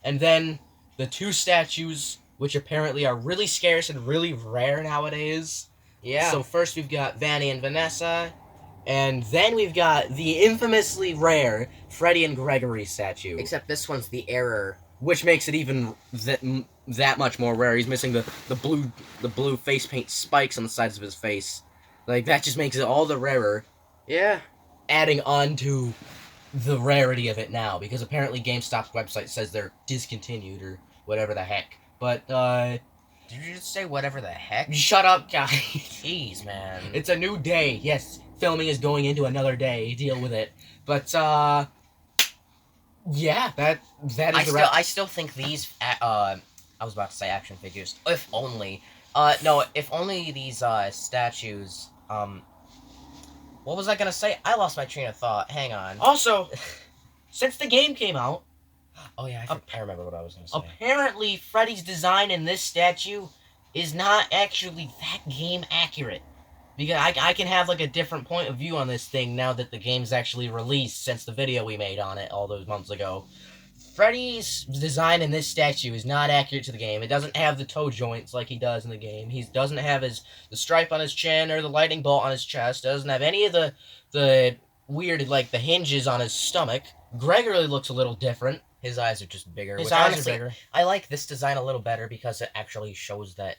And then the two statues, which apparently are really scarce and really rare nowadays.
Yeah.
So first we've got Vanny and Vanessa, and then we've got the infamously rare Freddy and Gregory statue.
Except this one's the error,
which makes it even that much more rare. He's missing the blue face paint spikes on the sides of his face. Like, that just makes it all the rarer.
Yeah.
Adding on to the rarity of it now, because apparently GameStop's website says they're discontinued or whatever the heck. But,
Did you just say whatever the heck?
shut up, guys.
Jeez, man.
It's a new day. Yes, filming is going into another day. Deal with it. But, yeah, that is the wrap.
I still think these, I was about to say action figures. If only these, statues, what was I gonna say? I lost my train of thought. Hang on.
Also, since the game came out,
Oh, yeah, I remember what I was gonna say.
apparently Freddy's design in this statue is not actually that game accurate. Because I can have, like, a different point of view on this thing now that the game's actually released since the video we made on it all those months ago. Freddy's design in this statue is not accurate to the game. It doesn't have the toe joints like he does in the game. He doesn't have the stripe on his chin or the lightning bolt on his chest. Doesn't have any of the weird, like, the hinges on his stomach. Gregory looks a little different.
His eyes are just bigger.
His
which
eyes
honestly,
are bigger.
I like this design a little better because it actually shows that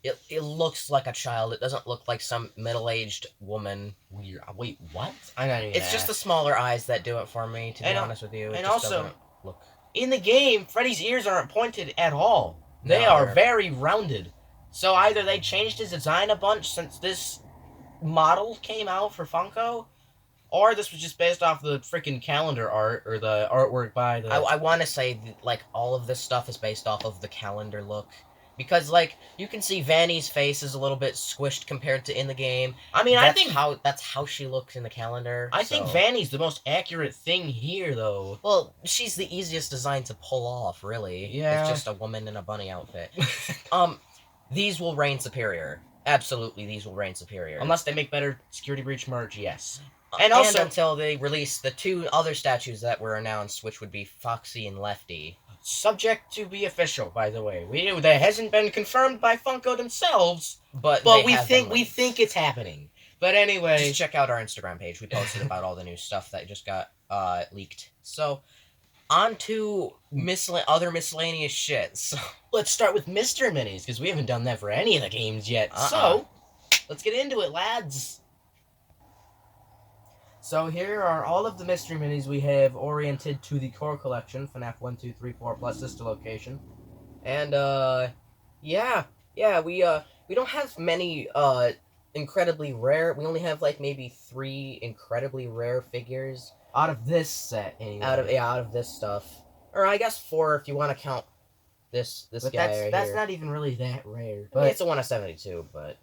it looks like a child. It doesn't look like some middle-aged woman.
Weird. Wait, what? I'm not even.
It's just the smaller eyes that do it for me. To be honest with you,
and
just
also,
doesn't look.
In the game, Freddy's ears aren't pointed at all. They
No,
are
they're-
very rounded. So either they changed his design a bunch since this model came out for Funko, or this was just based off the freaking calendar art or the artwork by the.
I want to say that, like, all of this stuff is based off of the calendar look. Because, like, you can see Vanny's face is a little bit squished compared to in the game.
I mean,
that's how she looks in the calendar.
I think Vanny's the most accurate thing here, though.
Well, she's the easiest design to pull off, really.
Yeah.
It's just a woman in a bunny outfit. These will reign superior. Absolutely, these will reign superior.
Unless they make better security breach merch, yes.
And
also,
until they release the 2 other statues that were announced, which would be Foxy and Lefty.
Subject to be official, by the way. That hasn't been confirmed by Funko themselves,
but
we think it's happening. But anyway,
just check out our Instagram page. We posted about all the new stuff that just got leaked. So, on to other miscellaneous shit. So,
let's start with Mr. Minis, because we haven't done that for any of the games yet. So, let's get into it, lads. So here are all of the mystery minis we have oriented to the core collection, Fnaf 1, 2, 3, 4 plus sister location.
And we don't have many incredibly rare. We only have like maybe 3 incredibly rare figures
out of this set anyway.
Out of this stuff. Or I guess 4 if you want to count this guy right
that's
here.
not even really that rare.
But I mean, it's a 1 of 72, But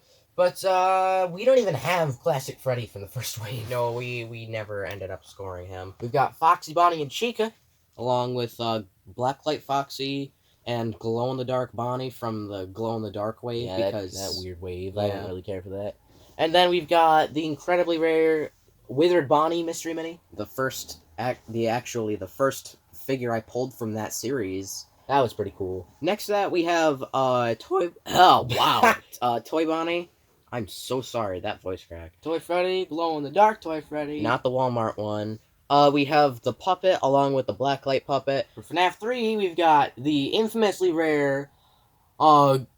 we don't even have Classic Freddy from the first wave.
No, we never ended up scoring him.
We've got Foxy, Bonnie, and Chica,
along with Blacklight Foxy and Glow-in-the-Dark Bonnie from the Glow-in-the-Dark wave.
Yeah,
because
that weird wave.
Yeah.
I don't really care for that. And then we've got the incredibly rare Withered Bonnie mystery mini.
The first figure I pulled from that series.
That was pretty cool.
Next to that, we have Toy... Oh, wow. Toy Bonnie. I'm so sorry, that voice crack.
Toy Freddy, Glow-in-the-Dark Toy Freddy.
Not the Walmart one. We have the puppet along with the Blacklight puppet.
For FNAF 3, we've got the infamously rare, Afton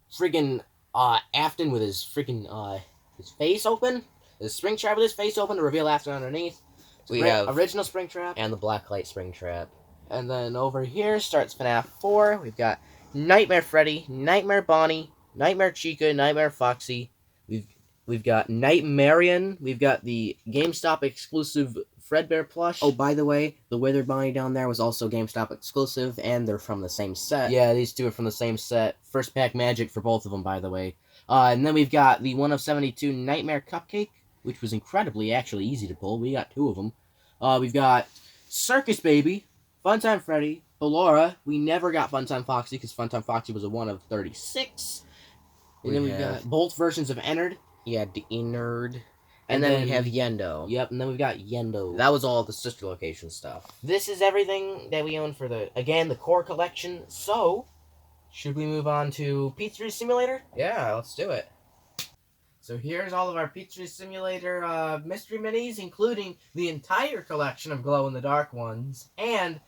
with his freaking, his face open. The Springtrap with his face open to reveal Afton underneath.
We have
original Springtrap.
And the Blacklight Springtrap.
And then over here starts FNAF 4. We've got Nightmare Freddy, Nightmare Bonnie, Nightmare Chica, Nightmare Foxy. We've got Nightmarian. We've got the GameStop exclusive Fredbear plush.
Oh, by the way, the Withered Bonnie down there was also GameStop exclusive, and they're from the same set.
Yeah, these 2 are from the same set. First pack magic for both of them, by the way. And then we've got the 1 of 72 Nightmare Cupcake, which was incredibly actually easy to pull. We got 2 of them. We've got Circus Baby, Funtime Freddy, Ballora. We never got Funtime Foxy because Funtime Foxy was a 1 of 36. And then we've got both versions of Ennard.
Yeah, the Ennard. And then we have Yendo.
Yep, and then we've got Yendo.
That was all the sister location stuff.
This is everything that we own for the core collection. So, should we move on to Pizzeria Simulator?
Yeah, let's do it.
So here's all of our Pizzeria Simulator mystery minis, including the entire collection of glow-in-the-dark ones, and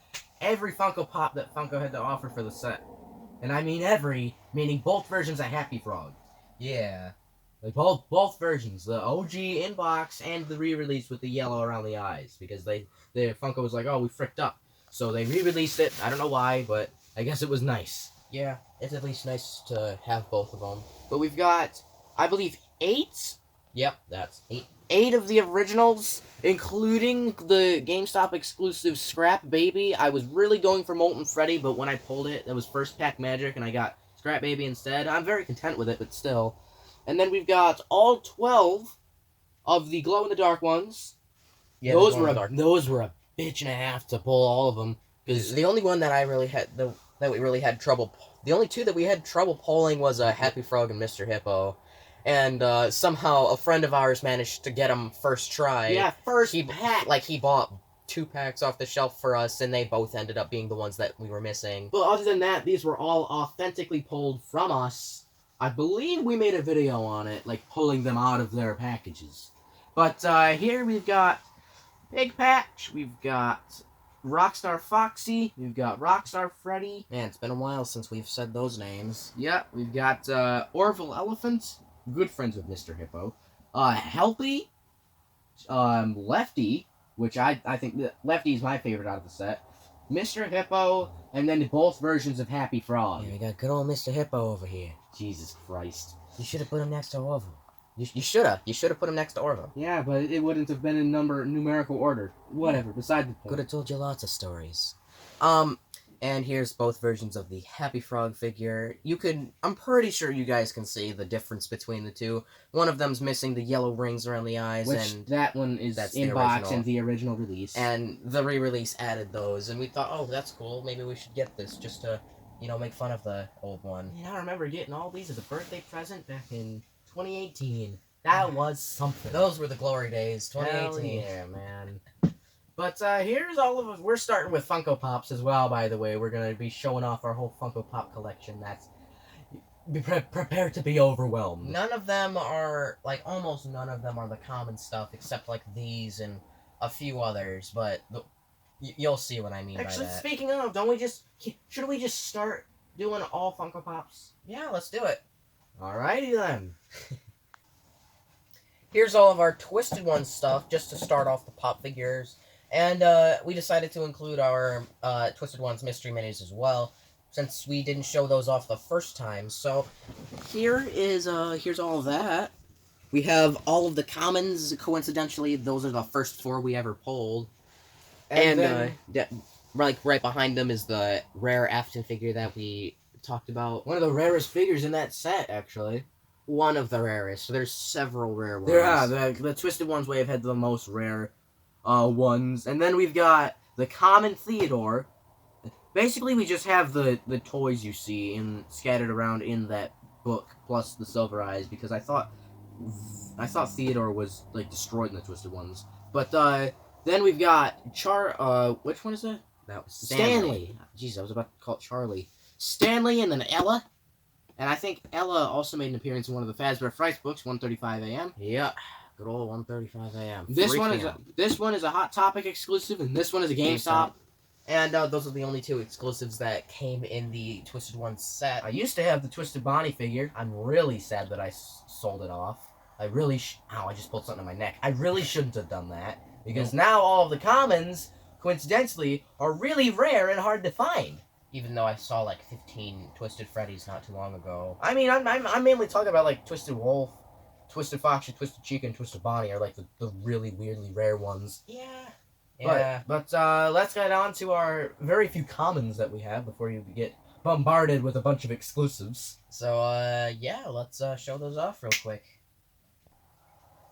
every Funko Pop that Funko had to offer for the set. And I mean every, meaning both versions of Happy Frog.
Yeah.
Like both versions, the OG in-box and the re-release with the yellow around the eyes, because the Funko was like, oh, we fricked up. So they re-released it. I don't know why, but I guess it was nice.
Yeah, it's at least nice to have both of them.
But we've got, I believe, 8?
Yep, that's 8.
8 of the originals, including the GameStop exclusive Scrap Baby. I was really going for Molten Freddy, but when I pulled it, that was first pack magic, and I got Scrap Baby instead. I'm very content with it, but still. And then we've got all 12 of the glow-in-the-dark ones.
Yeah,
those were a bitch and a half to pull all of them.
Because the only one that I really had that we really had trouble. The only 2 that we had trouble pulling was Happy Frog and Mr. Hippo, and somehow a friend of ours managed to get them first try.
Yeah, first pack.
Like he bought 2 packs off the shelf for us, and they both ended up being the ones that we were missing.
But other than that, these were all authentically pulled from us. I believe we made a video on it, like pulling them out of their packages. But here we've got Big Patch, we've got Rockstar Foxy. We've got Rockstar Freddy.
Man, it's been a while since we've said those names.
Yeah, we've got Orville Elephant, good friends with Mr. Hippo. Helpy, Lefty, which I think Lefty is my favorite out of the set. Mr. Hippo, and then both versions of Happy Frog.
Yeah, we got good old Mr. Hippo over here.
Jesus Christ.
You should have put him next to Orville. You should have. You should have put him next to Orville.
Yeah, but it wouldn't have been in numerical order. Whatever, beside the point.
Could have told you lots of stories. And here's both versions of the Happy Frog figure. I'm pretty sure you guys can see the difference between the two. One of them's missing the yellow rings around the eyes,
and that one is in box and the original release.
And the re-release added those, and we thought, oh, that's cool. Maybe we should get this just to, make fun of the old one.
Yeah, I remember getting all these as a birthday present back in 2018. That was something.
Those were the glory days, 2018.
Hell yeah, man. But here's all of us. We're starting with Funko Pops as well, by the way. We're going to be showing off our whole Funko Pop collection. Be prepared to be overwhelmed.
None of them are, almost none of them are the common stuff, except, these and a few others. But you'll see what I mean by that.
Actually, speaking of, shouldn't we just start doing all Funko Pops?
Yeah, let's do it.
Alrighty then.
Here's all of our Twisted One stuff, just to start off the pop figures. And we decided to include our Twisted Ones mystery minis as well, since we didn't show those off the first time. So here's all of that. We have all of the commons. Coincidentally, those are the first 4 we ever pulled. And right behind them is the rare Afton figure that we talked about.
One of the rarest figures in that set, actually.
One of the rarest. So there's several rare ones.
There are. The Twisted Ones way have had the most rare ones. And then we've got the common Theodore. Basically, we just have the toys you see scattered around in that book, plus the silver eyes, because I thought Theodore was destroyed in the Twisted Ones. But then we've got which one is that?
That was
Stanley. Jeez, I was about to call it Charlie. Stanley, and then Ella. And I think Ella also made an appearance in one of the Fazbear Frights books, 1:35 a.m.
Yeah, good old 1:35 a.m.
This one is a Hot Topic exclusive, and this one is a GameStop.
And those are the only 2 exclusives that came in the Twisted One set.
I used to have the Twisted Bonnie figure. I'm really sad that I sold it off. I just pulled something on my neck. I really shouldn't have done that, because now all of the commons, coincidentally, are really rare and hard to find.
Even though I saw 15 Twisted Freddys not too long ago.
I mean, I'm mainly talking about Twisted Wolf, Twisted Foxy, Twisted Chica, and Twisted Bonnie are the really weirdly rare ones.
Yeah.
But let's get on to our very few commons that we have before you get bombarded with a bunch of exclusives.
So yeah, let's show those off real quick.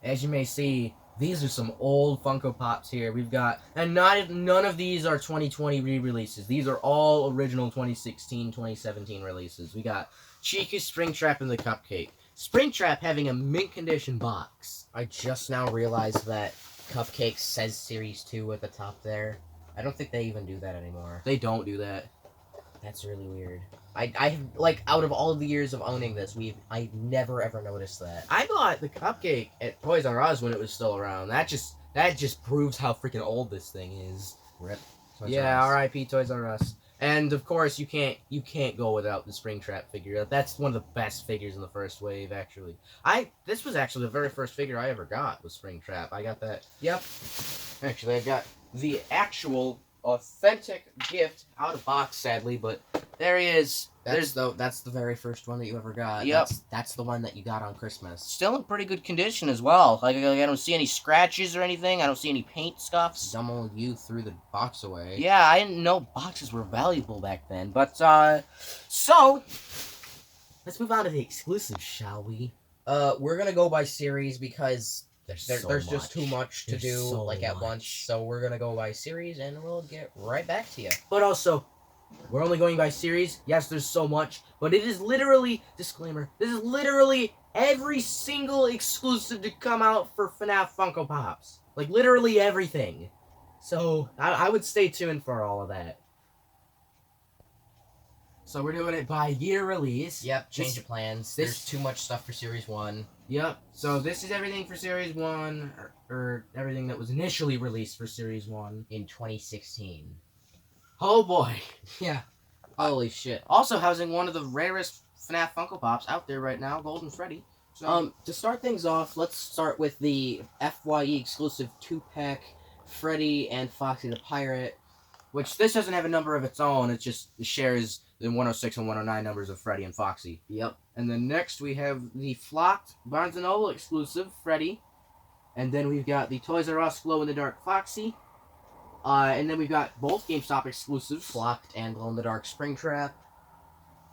As you may see, these are some old Funko Pops here. We've got, and none of these are 2020 re-releases. These are all original 2016, 2017 releases. We got Chica, Springtrap, and the Cupcake. Springtrap having a mint condition box.
I just now realized that Cupcake says Series 2 at the top there. I don't think they even do that anymore.
They don't do that.
That's really weird. I out of all of the years of owning this, I never ever noticed that.
I bought the Cupcake at Toys R Us when it was still around. That just proves how freaking old this thing is.
Rip.
Yeah, R.I.P. Toys R Us. And of course, you can't go without the Springtrap figure. That's one of the best figures in the first wave, actually. This was actually the very first figure I ever got was Springtrap. I got that. Yep. Actually, I got the actual authentic gift out of box, sadly, but there he is.
That's the very first one that you ever got.
Yep.
That's the one that you got on Christmas.
Still in pretty good condition as well. I don't see any scratches or anything. I don't see any paint scuffs.
Some old you threw the box away.
Yeah, I didn't know boxes were valuable back then. But, so, let's move on to the exclusives, shall we?
We're gonna go by series because there's just too much to do
so
at once. So we're gonna go by series, and we'll get right back to you.
But also, we're only going by series. Yes, there's so much, but it is literally, disclaimer, this is literally every single exclusive to come out for Fnaf Funko Pops. Literally everything. So, I would stay tuned for all of that. So we're doing it by year release.
Yep, change of plans. There's too much stuff for Series 1.
Yep. So this is everything for Series 1, or everything that was initially released for Series 1.
In 2016.
Oh boy.
Yeah. Holy shit.
Also housing one of the rarest Fnaf Funko Pops out there right now, Golden Freddy. So,
to start things off, let's start with the FYE exclusive 2-pack Freddy and Foxy the Pirate.
which this doesn't have a number of its own, it just shares the 106 and 109 numbers of Freddy and Foxy.
Yep.
And then next we have the flocked Barnes & Noble exclusive Freddy. And then we've got the Toys R Us glow-in-the-dark Foxy. And then we've got both GameStop exclusives.
Flocked and glow-in-the-dark Springtrap.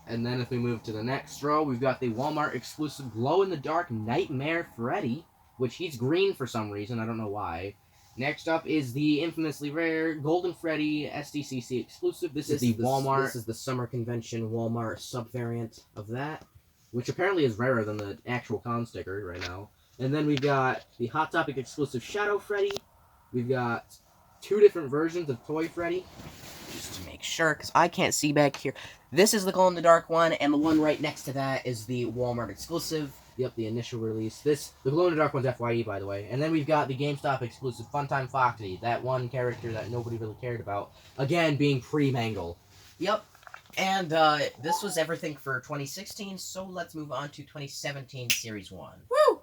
And then if we move to the next row, we've got the Walmart exclusive glow-in-the-dark Nightmare Freddy, which he's green for some reason, I don't know why. Next up is the infamously rare Golden Freddy SDCC exclusive. This is the Walmart.
This is the Summer Convention Walmart sub-variant of that.
Which apparently is rarer than the actual con sticker right now. And then we've got the Hot Topic exclusive Shadow Freddy. We've got 2 different versions of Toy Freddy.
Just to make sure, because I can't see back here. This is the glow-in-the-dark one, and the one right next to that is the Walmart exclusive.
Yep, the initial release. The glow-in-the-dark one's FYE, by the way. And then we've got the GameStop exclusive Funtime Foxy, that one character that nobody really cared about. Again, being pre-Mangle.
Yep. And this was everything for 2016, so let's move on to 2017 Series 1.
Woo!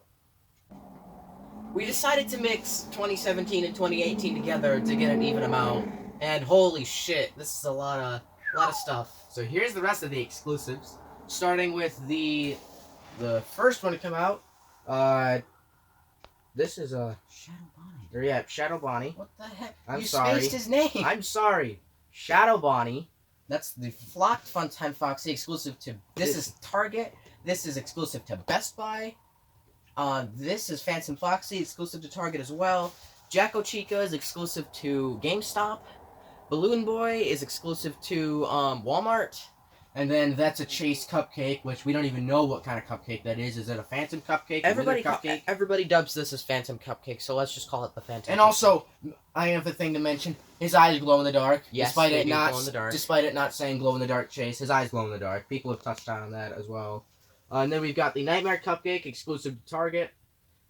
We decided to mix 2017 and 2018 together to get an even amount. And holy shit, this is a lot of stuff.
So here's the rest of the exclusives. Starting with the first one to come out. This is a
Shadow Bonnie.
Or yeah, Shadow Bonnie.
What the heck?
I'm
you
sorry.
spaced his name.
I'm sorry. Shadow Bonnie.
That's the flocked Funtime Foxy exclusive to... This is Target. This is exclusive to Best Buy. This is Phantom Foxy, exclusive to Target as well. Jacko Chica is exclusive to GameStop. Balloon Boy is exclusive to Walmart. And then that's a Chase Cupcake, which we don't even know what kind of cupcake that is. Is it a Phantom Cupcake? Everybody dubs this as Phantom Cupcake, so let's just call it the Phantom.
And also, I have a thing to mention. His eyes glow in the dark.
Yes,
despite
they
it
do
not
glow in the dark.
Despite it not saying glow in the dark Chase, his eyes glow in the dark. People have touched on that as well. And then we've got the Nightmare Cupcake, exclusive to Target.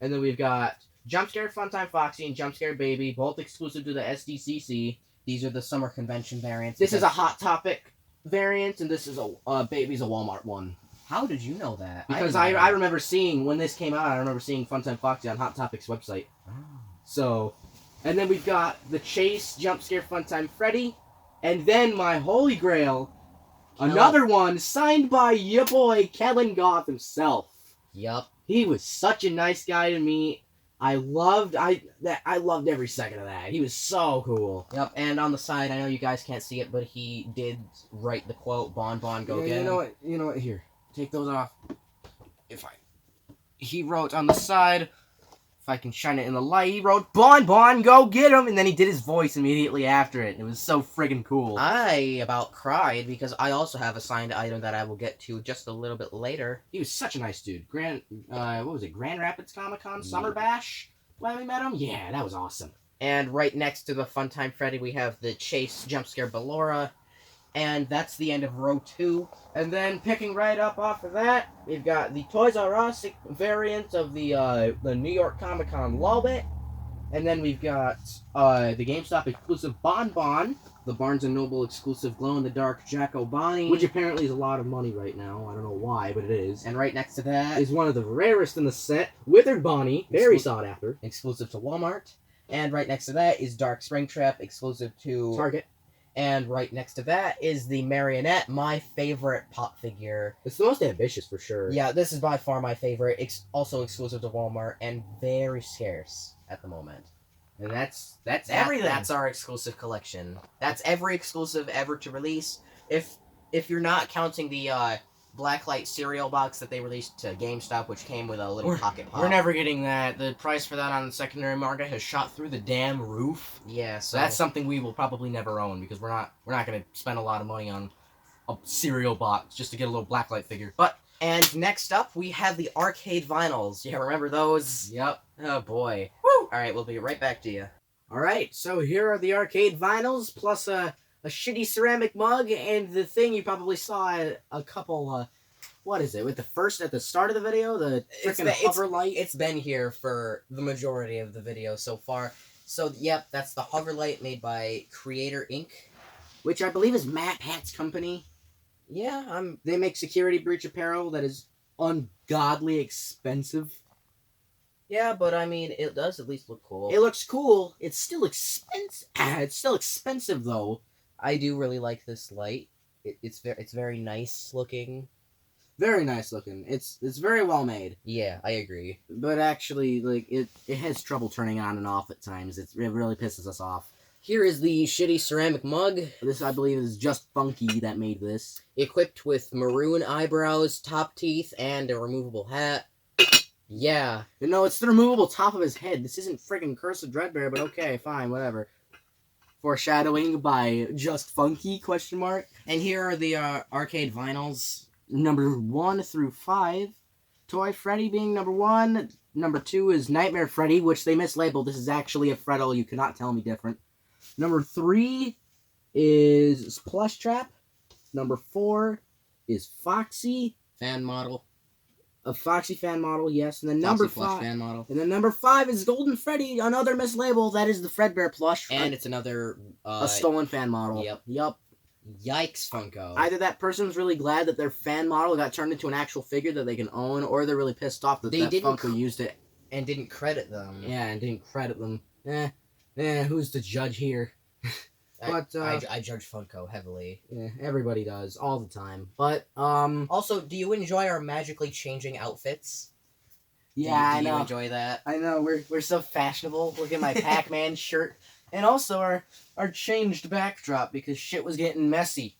And then we've got Jumpscare Funtime Foxy and Jumpscare Baby, both exclusive to the SDCC.
These are the Summer Convention variants.
This is a Hot Topic variant, and this is a Baby's a Walmart one.
How did you know that?
Because I remember seeing, when this came out, I remember seeing Funtime Foxy on Hot Topic's website.
Oh.
So, and then we've got the Chase Jumpscare Funtime Freddy, and then my holy grail, another one signed by your boy Kellen Goff himself.
Yup.
He was such a nice guy to me. I loved every second of that. He was so cool.
Yep, and on the side, I know you guys can't see it, but he did write the quote, "Bon Bon, go get him."
You know what? Here, take those off. He wrote on the side, if I can shine it in the light, he wrote, "Bon Bon, go get him," and then he did his voice immediately after it. It was so friggin' cool.
I about cried because I also have a signed item that I will get to just a little bit later.
He was such a nice dude. Grand Rapids Comic-Con Summer Bash when we met him? Yeah, that was awesome.
And right next to the Funtime Freddy, we have the Chase Jumpscare Ballora. And that's the end of row 2.
And then picking right up off of that, we've got the Toys R Us variant of the New York Comic Con Lolbit. And then we've got the GameStop exclusive Bon Bon, the Barnes & Noble exclusive glow-in-the-dark Jacko Bonnie, which apparently is a lot of money right now. I don't know why, but it is.
And right next to that
is one of the rarest in the set, Withered Bonnie, very sought after.
Exclusive to Walmart. And right next to that is Dark Springtrap, exclusive to
Target.
And right next to that is the Marionette, my favorite pop figure.
It's the most ambitious for sure.
Yeah, this is by far my favorite. Also exclusive to Walmart and very scarce at the moment.
And that's everything.
That's our exclusive collection. That's every exclusive ever to release. If you're not counting the Blacklight cereal box that they released to GameStop, which came with a little pocket pop.
We're never getting that. The price for that on the secondary market has shot through the damn roof.
Yeah,
so that's something we will probably never own because we're not going to spend a lot of money on a cereal box just to get a little Blacklight figure.
And next up, we have the arcade vinyls. Yeah, remember those?
Yep.
Oh, boy.
Woo!
Alright, we'll be right back to you.
Alright, so here are the arcade vinyls, plus a a shitty ceramic mug, and the thing you probably saw a couple, what is it, at the start of the video, the freaking hover light?
It's been here for the majority of the video so far. So, yep, that's the hover light made by Creator Inc.,
which I believe is Matt Pat's company.
Yeah,
they make security breach apparel that is ungodly expensive.
Yeah, but I mean, it does at least look cool.
It looks cool. It's still expensive. It's still expensive, though.
I do really like this light. It's very nice looking.
Very nice looking. It's very well made.
Yeah, I agree.
But actually, like, it has trouble turning on and off at times. It really pisses us off.
Here is the shitty ceramic mug.
This, I believe, is just Funky that made this.
Equipped with maroon eyebrows, top teeth, and a removable hat. Yeah.
No, it's the removable top of his head. This isn't friggin' Curse of Dreadbear, but okay, fine, whatever. Foreshadowing by Just Funky, ?
And here are the arcade vinyls.
Number 1 through 5. Toy Freddy being number 1. Number 2 is Nightmare Freddy, which they mislabeled. This is actually a Freddle. You cannot tell me different. Number 3 is Plush Trap. Number 4 is Foxy.
Fan model.
A Foxy fan model, yes. And then number 5.
Fan model.
And then number 5 is Golden Freddy, another mislabel. That is the Fredbear plush.
And it's another...
a stolen fan model.
Yep. Yikes, Funko.
Either that person's really glad that their fan model got turned into an actual figure that they can own, or they're really pissed off that Funko used it.
And didn't credit them.
Yeah, and didn't credit them. Who's the judge here? But
I judge Funko heavily.
Yeah, everybody does, all the time. But,
Also, do you enjoy our magically changing outfits?
Yeah, I know.
Do you enjoy that?
I know, we're so fashionable. Look at my Pac-Man shirt. And also our changed backdrop, because shit was getting messy.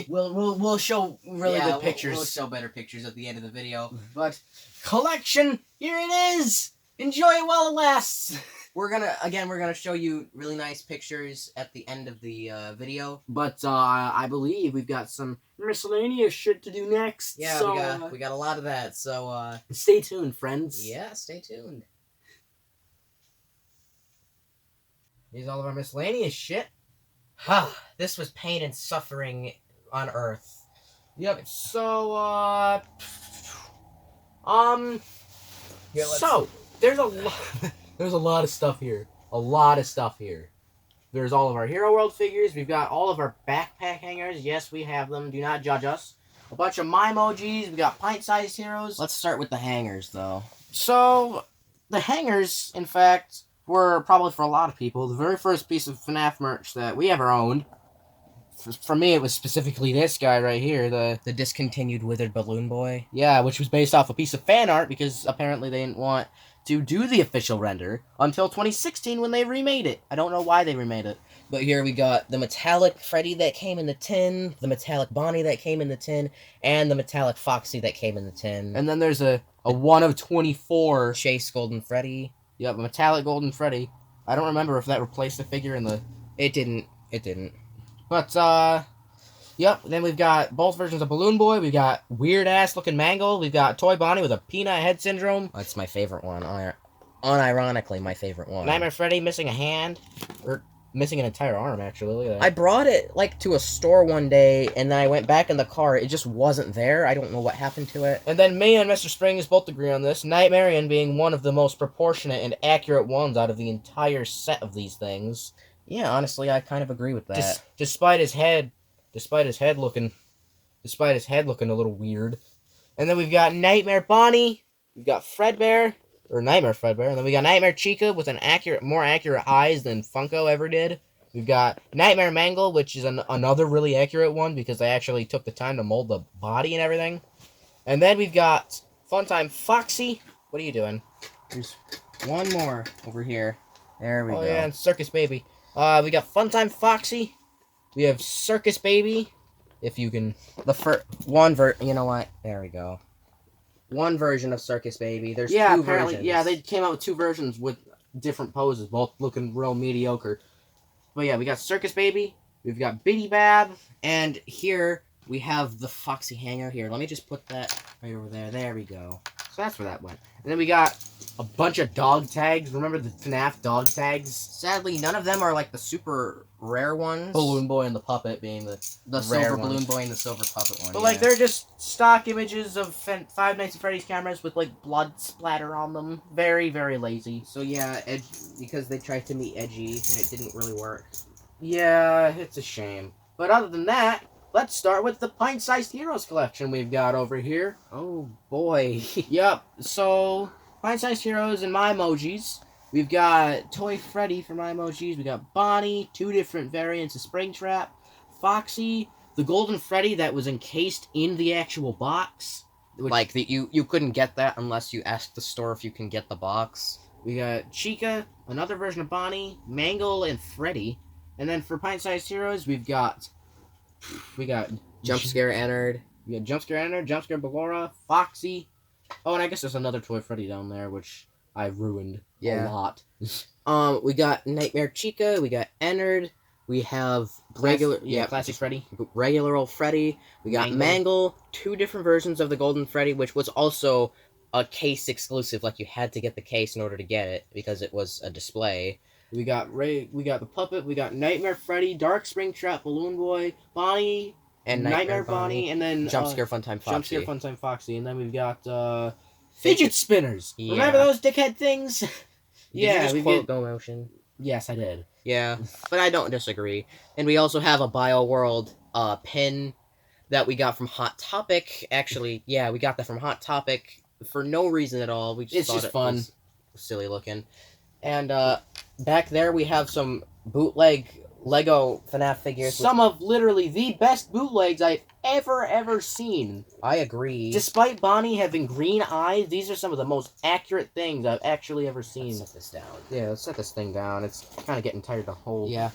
We'll show really good pictures.
We'll show better pictures at the end of the video.
But, collection, here it is! Enjoy it while it lasts!
We're gonna show you really nice pictures at the end of the video.
But I believe we've got some miscellaneous shit to do next.
Yeah,
so,
we got a lot of that. So
stay tuned, friends.
Yeah, stay tuned.
Here's all of our miscellaneous shit.
This was pain and suffering on Earth.
Yep. So there's a lot. There's a lot of stuff here. There's all of our Hero World figures. We've got all of our backpack hangers. Yes, we have them. Do not judge us. A bunch of Mimojis. We got pint-sized heroes.
Let's start with the hangers, though.
So, the hangers, in fact, were probably for a lot of people the very first piece of Fnaf merch that we ever owned. For me, it was specifically this guy right here,
the discontinued Withered Balloon Boy.
Yeah, which was based off a piece of fan art because apparently they didn't want to do the official render until 2016 when they remade it. I don't know why they remade it.
But here we got the metallic Freddy that came in the tin, the metallic Bonnie that came in the tin, and the metallic Foxy that came in the tin.
And then there's a 1 of 24
Chase Golden Freddy.
Yep, a metallic Golden Freddy. I don't remember if that replaced the figure in the...
It didn't.
But, yep, then we've got both versions of Balloon Boy. We've got weird-ass looking Mangle. We've got Toy Bonnie with a peanut head syndrome.
That's my favorite one. Unironically, my favorite one.
Nightmare Freddy missing a hand. Or missing an entire arm, actually. Look at that.
I brought it, to a store one day, and then I went back in the car. It just wasn't there. I don't know what happened to it.
And then me and Mr. Springs both agree on this. Nightmarian being one of the most proportionate and accurate ones out of the entire set of these things.
Yeah, honestly, I kind of agree with that.
Despite his head looking a little weird. And then we've got Nightmare Bonnie, we've got Nightmare Fredbear, and then we got Nightmare Chica with more accurate eyes than Funko ever did. We've got Nightmare Mangle, which is another really accurate one because they actually took the time to mold the body and everything. And then we've got Funtime Foxy. What are you doing?
There's one more over here. There we go.
Oh yeah, and Circus Baby. We got Funtime Foxy. We have Circus Baby. If you can...
You know what? There we go. One version of Circus Baby. There's two versions.
Yeah, they came out with 2 versions with different poses, both looking real mediocre. But yeah, we got Circus Baby. We've got Biddy Bab.
And here we have the Foxy hanger. Here, let me just put that right over there. There we go.
So that's where that went. And then we got a bunch of dog tags. Remember the Fnaf dog tags?
Sadly, none of them are like the super rare ones.
Balloon Boy and the Puppet being the
silver
one.
Balloon Boy and the silver puppet one.
But like they're just stock images of Five Nights at Freddy's cameras with like blood splatter on them. Very, very lazy.
So yeah, because they tried to be edgy and it didn't really work.
Yeah, it's a shame. But other than that, let's start with the Pint-Sized Heroes collection we've got over here.
Oh boy.
Yep. So Pint-Sized Heroes and my emojis. We've got Toy Freddy for my emojis. We got Bonnie, 2 different variants of Springtrap, Foxy, the Golden Freddy that was encased in the actual box.
Like you couldn't get that unless you asked the store if you can get the box.
We got Chica, another version of Bonnie, Mangle, and Freddy. And then for Pint-Sized Heroes, we got
Jump Scare Entered.
We got Jump Scare Entered, Jump Scare Ballora, Foxy. Oh, and I guess there's another Toy Freddy down there, which I ruined a lot.
We got Nightmare Chica, we got Entered, we have
Classic Freddy.
Regular old Freddy, we got Mangle, 2 different versions of the Golden Freddy, which was also a case exclusive, like you had to get the case in order to get it, because it was a display.
We got the Puppet, we got Nightmare Freddy, Dark Springtrap, Balloon Boy, Bonnie,
and
Nightmare Bonnie, and then
Jump Scare Funtime Foxy.
Jump Scare Funtime Foxy, and then we've got fidget spinners.
Yeah.
Remember those dickhead things?
Did you just quote Go Motion?
Yes, I did.
Yeah, but I don't disagree. And we also have a Bio World pin that we got from Hot Topic. Actually, yeah, we got that from Hot Topic for no reason at all. We just thought it
fun.
Was silly looking. And back there we have some bootleg Lego FNAF figures.
Some of literally the best bootlegs I've ever seen.
I agree.
Despite Bonnie having green eyes, these are some of the most accurate things I've actually ever seen.
Let's set this down.
Yeah, let's set this thing down. It's kind of getting tired to hold.
Yeah.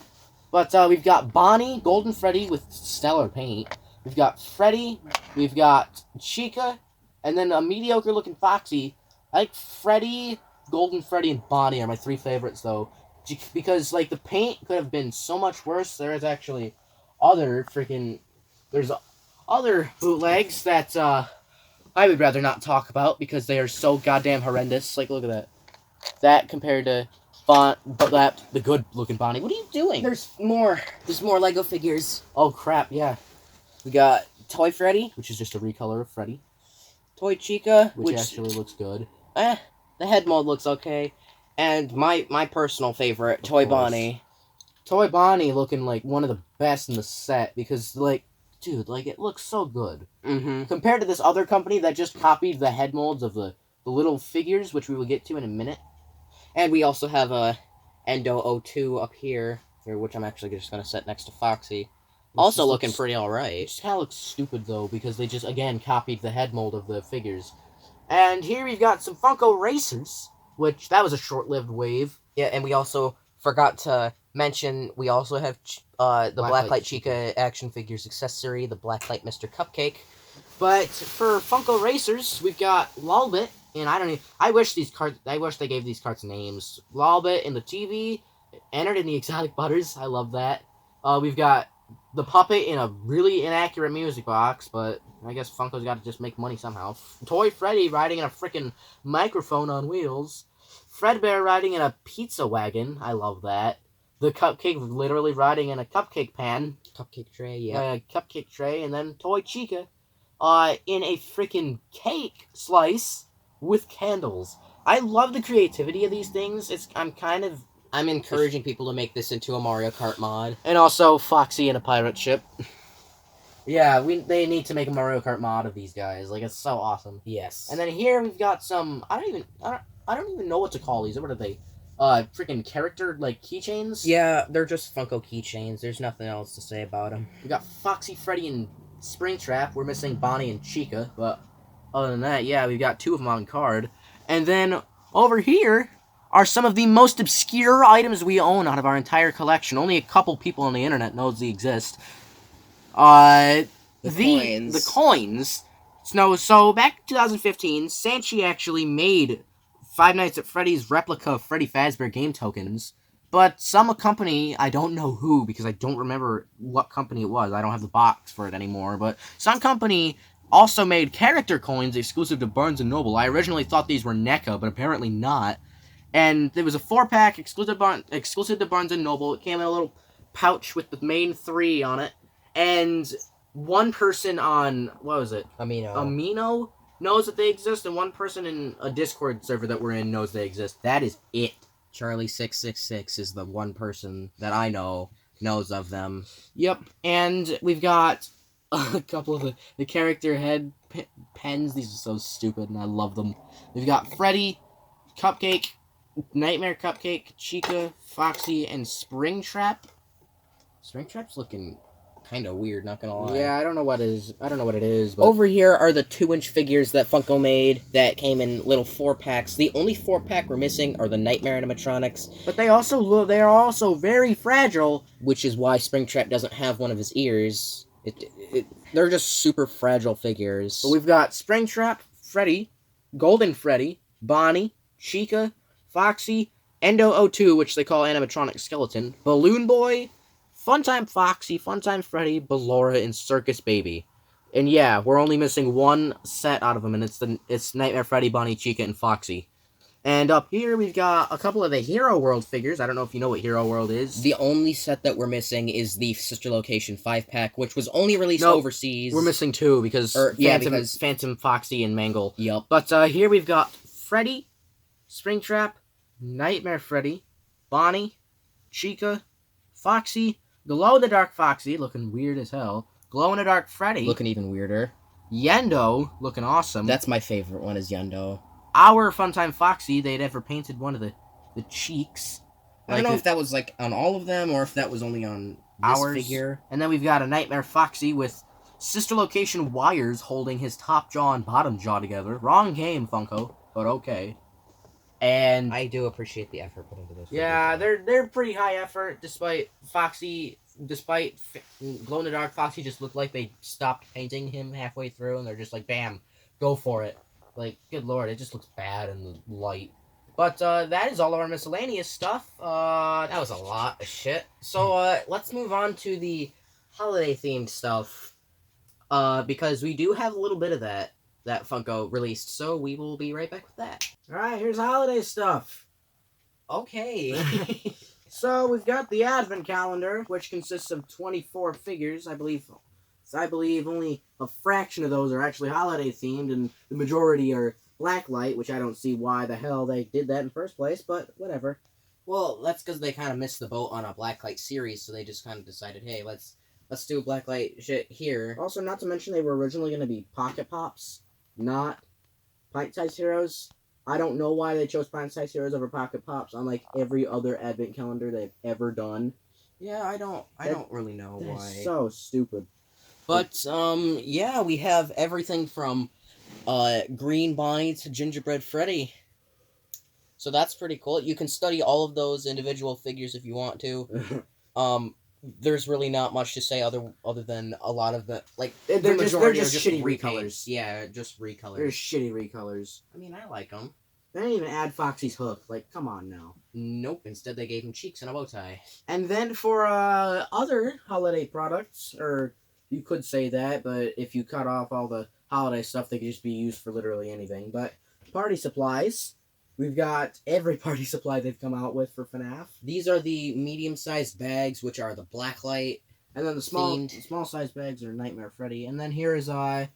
But we've got Bonnie, Golden Freddy with stellar paint. We've got Freddy. We've got Chica. And then a mediocre-looking Foxy. I like Freddy, Golden Freddy, and Bonnie are my 3 favorites, though. Because, like, the paint could have been so much worse. There is actually there's other bootlegs that I would rather not talk about because they are so goddamn horrendous. Like, look at that. That compared to the good-looking Bonnie. What are you doing?
There's more Lego figures.
Oh, crap, yeah.
We got Toy Freddy,
Which is just a recolor of Freddy.
Toy Chica,
Which actually looks good.
The head mold looks okay. And my personal favorite, Toy Bonnie.
Toy Bonnie looking like one of the best in the set because, like, dude, like, it looks so good.
Mm-hmm.
Compared to this other company that just copied the head molds of the little figures, which we will get to in a minute.
And we also have a Endo 02 up here, which I'm actually just going to set next to Foxy. Also looking pretty alright.
It just kind of looks stupid, though, because they just, again, copied the head mold of the figures. And here we've got some Funko Racers, which, that was a short-lived wave.
Yeah, and we also forgot to mention, we also have the Blacklight Chica action figures accessory, the Blacklight Mr. Cupcake.
But for Funko Racers, we've got Lolbit, and I wish they gave these cards names. Lolbit in the TV, Entered in the Exotic Butters, I love that. We've got the Puppet in a really inaccurate music box, but I guess Funko's got to just make money somehow. Toy Freddy riding in a freaking microphone on wheels. Fredbear riding in a pizza wagon, I love that. The Cupcake literally riding in a cupcake pan.
Cupcake tray, yeah.
Cupcake tray, and then Toy Chica in a freaking cake slice with candles. I love the creativity of these things.
I'm encouraging people to make this into a Mario Kart mod.
And also Foxy in a pirate ship. Yeah, they need to make a Mario Kart mod of these guys. Like, it's so awesome.
Yes.
And then here we've got some, I don't even know what to call these. What are they? Freaking character, like, keychains?
Yeah, they're just Funko keychains. There's nothing else to say about them.
We got Foxy, Freddy, and Springtrap. We're missing Bonnie and Chica, but other than that, yeah, we've got 2 of them on card. And then over here are some of the most obscure items we own out of our entire collection. Only a couple people on the internet knows they exist. The coins. So back in 2015, Sanchi actually made Five Nights at Freddy's replica of Freddy Fazbear game tokens, but some company, I don't know who, because I don't remember what company it was, I don't have the box for it anymore, but some company also made character coins exclusive to Barnes & Noble. I originally thought these were NECA, but apparently not. And there was a 4-pack exclusive to Barnes & Noble. It came in a little pouch with the main 3 on it. And one person on, what was it? Amino knows that they exist, and one person in a Discord server that we're in knows they exist. That is it.
Charlie666 is the one person that I know knows of them.
Yep, and we've got a couple of the character head pens. These are so stupid, and I love them. We've got Freddy, Cupcake, Nightmare Cupcake, Chica, Foxy, and Springtrap.
Springtrap's looking kind of weird, not gonna lie.
Yeah, I don't know what it is. But
over here are the 2-inch figures that Funko made that came in little 4-packs. The only 4-pack we're missing are the Nightmare animatronics.
But they are also very fragile.
Which is why Springtrap doesn't have one of his ears. They're just super fragile figures.
But we've got Springtrap, Freddy, Golden Freddy, Bonnie, Chica, Foxy, Endo-02, which they call animatronic skeleton, Balloon Boy, Funtime Foxy, Funtime Freddy, Ballora, and Circus Baby. And yeah, we're only missing one set out of them, and it's Nightmare Freddy, Bonnie, Chica, and Foxy. And up here, we've got a couple of the Hero World figures. I don't know if you know what Hero World is.
The only set that we're missing is the Sister Location 5-pack, which was only released overseas.
We're missing 2 because Phantom Foxy and Mangle.
Yep.
But here we've got Freddy, Springtrap, Nightmare Freddy, Bonnie, Chica, Foxy, Glow-in-the-Dark Foxy, looking weird as hell, Glow-in-the-Dark Freddy.
Looking even weirder.
Yendo, looking awesome.
That's my favorite one, is Yendo.
Our Funtime Foxy, they'd ever painted one of the cheeks.
I don't know if that was like on all of them or if that was only on this figure.
And then we've got a Nightmare Foxy with Sister Location wires holding his top jaw and bottom jaw together. Wrong game, Funko, but okay. And
I do appreciate the effort put into this.
Yeah, they're pretty high effort, despite Glow-in-the-Dark Foxy just looked like they stopped painting him halfway through, and they're just like, bam, go for it. Like, good lord, it just looks bad in the light. But that is all of our miscellaneous stuff. That was a lot of shit. So let's move on to the holiday-themed stuff. Because we do have a little bit of that Funko released, so we will be right back with that. Alright, here's holiday stuff.
Okay.
So, we've got the Advent Calendar, which consists of 24 figures, I believe only a fraction of those are actually holiday-themed, and the majority are blacklight, which I don't see why the hell they did that in the first place, but whatever.
Well, that's because they kind of missed the boat on a blacklight series, so they just kind of decided, hey, let's do blacklight shit here.
Also, not to mention they were originally going to be Pocket Pops, not Pint-Sized Heroes. I don't know why they chose Pint-Sized Heroes over Pocket Pops, unlike every other Advent Calendar they've ever done.
Yeah, I don't really know why.
So stupid.
But, yeah, we have everything from Green Bonnie to Gingerbread Freddy. So that's pretty cool. You can study all of those individual figures if you want to. There's really not much to say other than a lot of the, like,
they're just shitty recolors.
Yeah, just recolors.
They're shitty recolors.
I mean, I like them.
They didn't even add Foxy's hook. Like, come on now.
Nope. Instead, they gave him cheeks and a bow tie.
And then for other holiday products, or you could say that, but if you cut off all the holiday stuff, they could just be used for literally anything. But party supplies. We've got every party supply they've come out with for FNAF.
These are the medium-sized bags, which are the blacklight.
And then the small-sized bags are Nightmare Freddy. And then here's the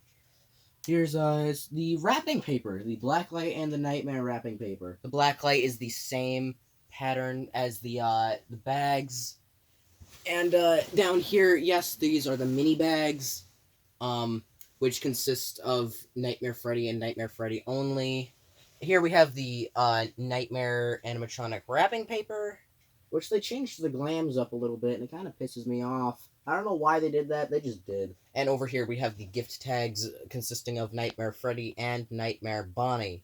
wrapping paper, the blacklight and the Nightmare wrapping paper.
The blacklight is the same pattern as the bags. And down here, yes, these are the mini bags, which consist of Nightmare Freddy and Nightmare Freddy only. Here we have the Nightmare animatronic wrapping paper.
Which they changed the glams up a little bit, and it kind of pisses me off. I don't know why they did that, they just did.
And over here we have the gift tags consisting of Nightmare Freddy and Nightmare Bonnie.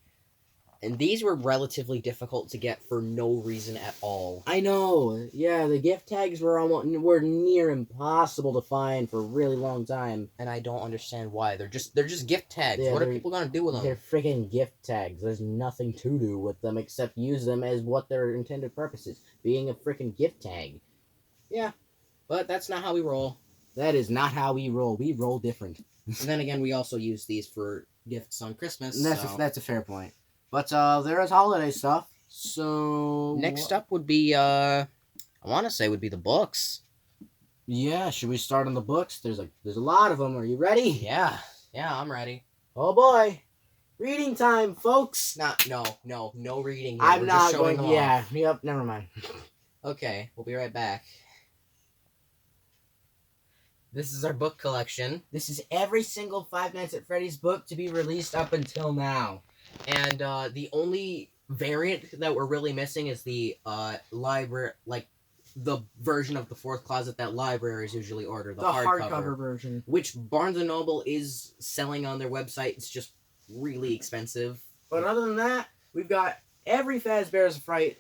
And these were relatively difficult to get for no reason at all.
I know. Yeah, the gift tags were near impossible to find for a really long time.
And I don't understand why. They're just gift tags.
Yeah,
what are people gonna do with them?
They're freaking gift tags. There's nothing to do with them except use them as what their intended purpose is. Being a freaking gift tag.
Yeah. But that's not how we roll.
That is not how we roll. We roll different.
And then again, we also use these for gifts on Christmas.
And that's a fair point. But there is holiday stuff. So
next up would be I want to say would be the books.
Yeah, should we start on the books? There's a lot of them. Are you ready?
Yeah, I'm ready.
Oh boy, reading time, folks.
No reading here.
I'm
We're
not
just showing
going.
them
Yeah,
off.
yep. Never mind.
Okay, we'll be right back. This is our book collection.
This is every single Five Nights at Freddy's book to be released up until now.
And the only variant that we're really missing is the library, like the version of the fourth closet that libraries usually order, the hardcover
version,
which Barnes & Noble is selling on their website. It's just really expensive.
But other than that, we've got every Fazbear's Frights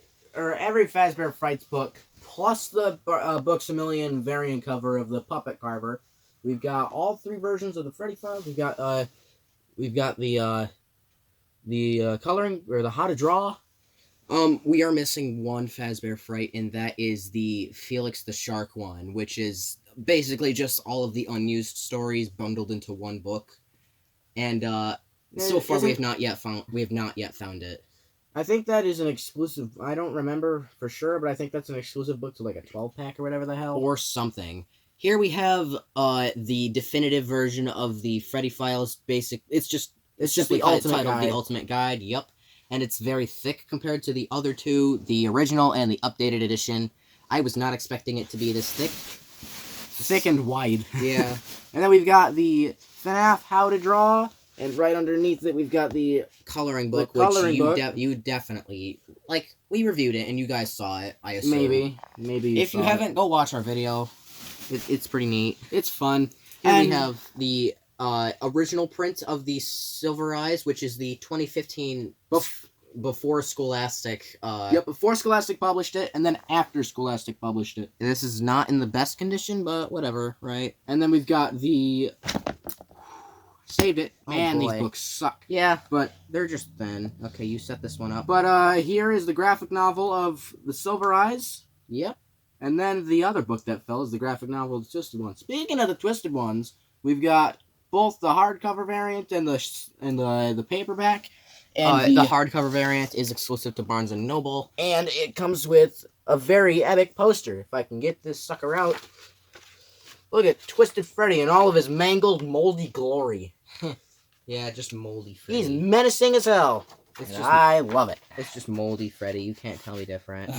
book, plus the Books A Million variant cover of the puppet carver. We've got all three versions of the Freddie Files. We've got the coloring or the how to draw.
We are missing one Fazbear Fright, and that is the Felix the Shark one, which is basically just all of the unused stories bundled into one book. And so far we have not yet found it.
I think that is an exclusive. I don't remember for sure, but I think that's an exclusive book to like a 12-pack or whatever the hell.
Or something. Here we have the definitive version of the Freddie Files basic. It's just
the ultimate guide.
The Ultimate Guide. Yep. And it's very thick compared to the other two, the original and the updated edition. I was not expecting it to be this thick.
Thick and wide.
Yeah.
And then we've got the Fnaf How to Draw, and right underneath it we've got the
coloring book, you definitely, like, we reviewed it and you guys saw it, I assume.
Maybe
if you haven't, go watch our video. It's pretty neat.
It's fun.
Here we have the original print of the Silver Eyes, which is the 2015 before Scholastic.
Before Scholastic published it, and then after Scholastic published it.
This is not in the best condition, but whatever, right?
And then we've got the... Saved it. Man,
boy.
These books suck.
Yeah, but they're just thin. Okay, you set this one up.
But here is the graphic novel of The Silver Eyes.
Yep.
And then the other book that fell is the graphic novel of The Twisted Ones. Speaking of the Twisted Ones, we've got both the hardcover variant and the paperback.
And the hardcover variant is exclusive to Barnes & Noble.
And it comes with a very epic poster. If I can get this sucker out. Look at Twisted Freddy in all of his mangled, moldy glory.
Yeah, just moldy Freddy.
He's menacing as hell. I love it.
It's just moldy Freddy. You can't tell me different.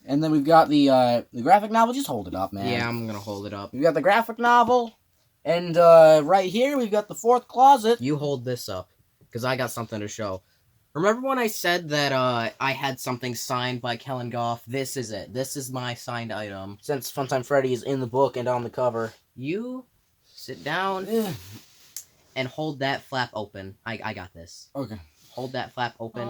And then we've got the graphic novel. Just hold it up, man.
Yeah, I'm gonna hold it up.
We've got the graphic novel. And right here, we've got the fourth closet.
You hold this up, because I got something to show. Remember when I said that I had something signed by Kellen Goff? This is it. This is my signed item.
Since Funtime Freddy is in the book and on the cover.
You sit down and hold that flap open. I got this.
Okay.
Hold that flap open.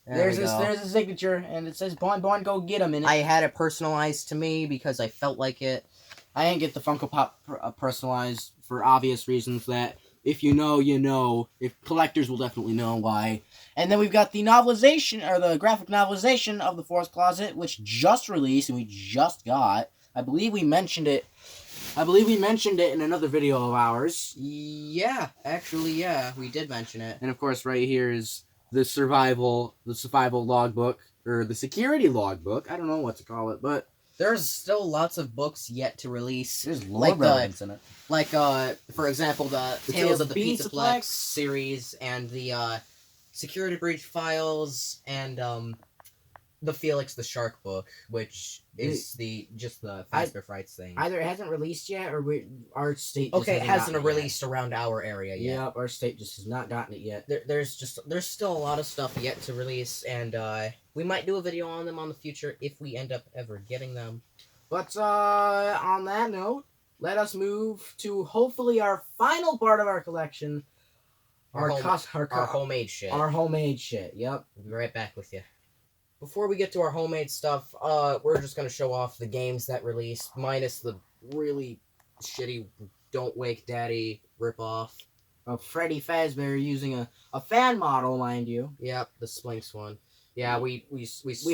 There's a signature, and it says, Bon, go get him in it.
I had it personalized to me because I felt like it.
I didn't get the Funko Pop personalized for obvious reasons that if you know, you know. If collectors will definitely know why. And then we've got the novelization, or the graphic novelization of The Fourth Closet, which just released and we just got. I believe we mentioned it in another video of ours.
Yeah, actually, yeah, we did mention it.
And of course, right here is the survival logbook, or the security logbook. I don't know what to call it, but
there's still lots of books yet to release.
There's lore variants in it.
Like, for example, the Tales of the Pizzaplex series, and the Security Breach Files, and the Felix the Shark book, which is the Fazbear Frights thing.
Either it hasn't released yet, or our state
just hasn't released around our area yet.
Yep, our state just has not gotten it yet.
There's still a lot of stuff yet to release, and we might do a video on them on the future if we end up ever getting them.
But on that note, let us move to hopefully our final part of our collection. Our
homemade shit.
Our homemade shit, yep.
We'll be right back with you. Before we get to our homemade stuff, we're just going to show off the games that released, minus the really shitty Don't Wake Daddy ripoff.
Of Freddy Fazbear using a fan model, mind you.
Yep, the Splinks one. Yeah, we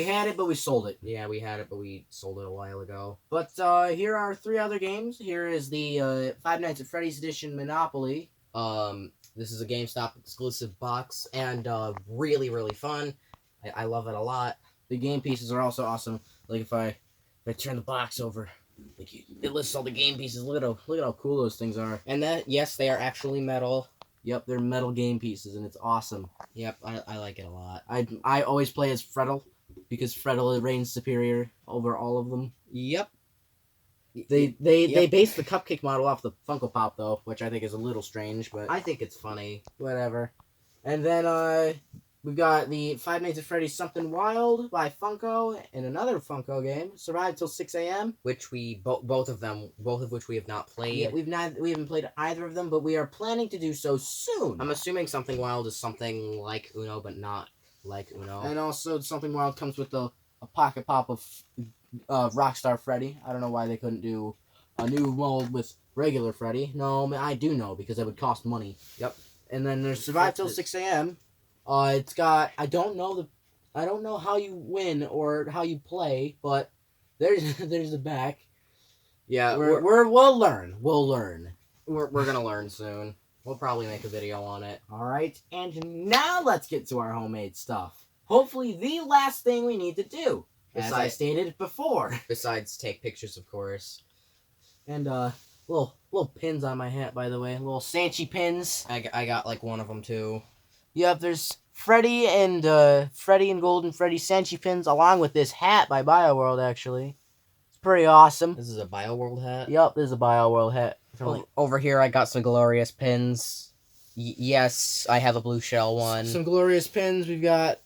had it, but we sold it.
Yeah, we had it, but we sold it a while ago.
But here are 3 other games. Here is the Five Nights at Freddy's edition Monopoly.
This is a GameStop exclusive box, and really, really fun. I love it a lot.
The game pieces are also awesome. Like if I turn the box over, like it lists all the game pieces. Look at how cool those things are.
And that, yes, they are actually metal.
Yep, they're metal game pieces, and it's awesome.
Yep, I like it a lot.
I always play as Freddle, because Freddle reigns superior over all of them.
Yep.
They based the Cupcake model off the Funko Pop, though, which I think is a little strange, but
I think it's funny.
Whatever. And then we've got the Five Nights at Freddy's Something Wild by Funko, and another Funko game, Survive Till 6 a.m.
Which we both of which we have not played.
Yeah, we haven't played either of them, but we are planning to do so soon.
I'm assuming Something Wild is something like Uno, but not like Uno.
And also, Something Wild comes with a pocket pop of Rockstar Freddy. I don't know why they couldn't do a new mold with regular Freddy. No, I do know, because it would cost money.
Yep.
And then there's Survive Till 6 a.m. It's got, I don't know how you win or how you play, but there's the back.
Yeah,
we'll learn.
We're gonna learn soon. We'll probably make a video on it.
All right, and now let's get to our homemade stuff. Hopefully, the last thing we need to do, as I stated before.
Besides take pictures, of course.
And little pins on my hat, by the way, little Sanchi pins.
I got like one of them too.
Yep, there's Freddy and Golden Freddy Sanchi pins, along with this hat by BioWorld. Actually, it's pretty awesome.
This is a BioWorld hat.
Yep, this is a BioWorld hat.
Over here, I got some glorious pins. Yes, I have a blue shell one.
Some glorious pins. We've got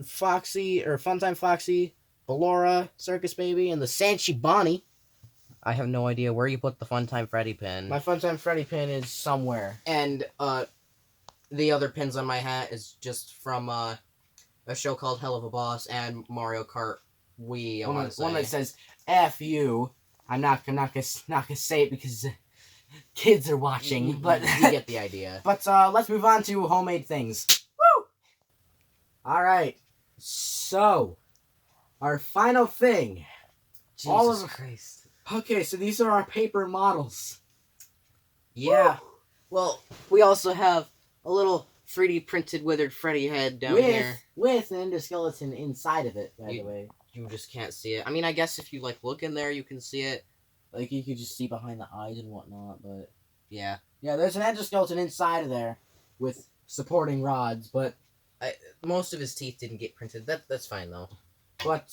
Foxy or Funtime Foxy, Ballora, Circus Baby, and the Sanchi Bonnie.
I have no idea where you put the Funtime Freddy pin.
My Funtime Freddy pin is somewhere.
And the other pins on my hat is just from a show called Hell of a Boss and Mario Kart Wii.
One that says "F you." I'm not gonna say it because kids are watching, but
you get the idea.
But let's move on to homemade things. Woo! All right. So, our final thing.
Jesus Christ.
Okay, so these are our paper models.
Yeah. Woo! Well, we also have a little 3D printed Withered Freddy head down here.
With an endoskeleton inside of it, by the way.
You just can't see it. I mean, I guess if you, like, look in there, you can see it.
Like, you could just see behind the eyes and whatnot, but...
Yeah.
Yeah, there's an endoskeleton inside of there with supporting rods, but...
most of his teeth didn't get printed. That's fine, though.
But,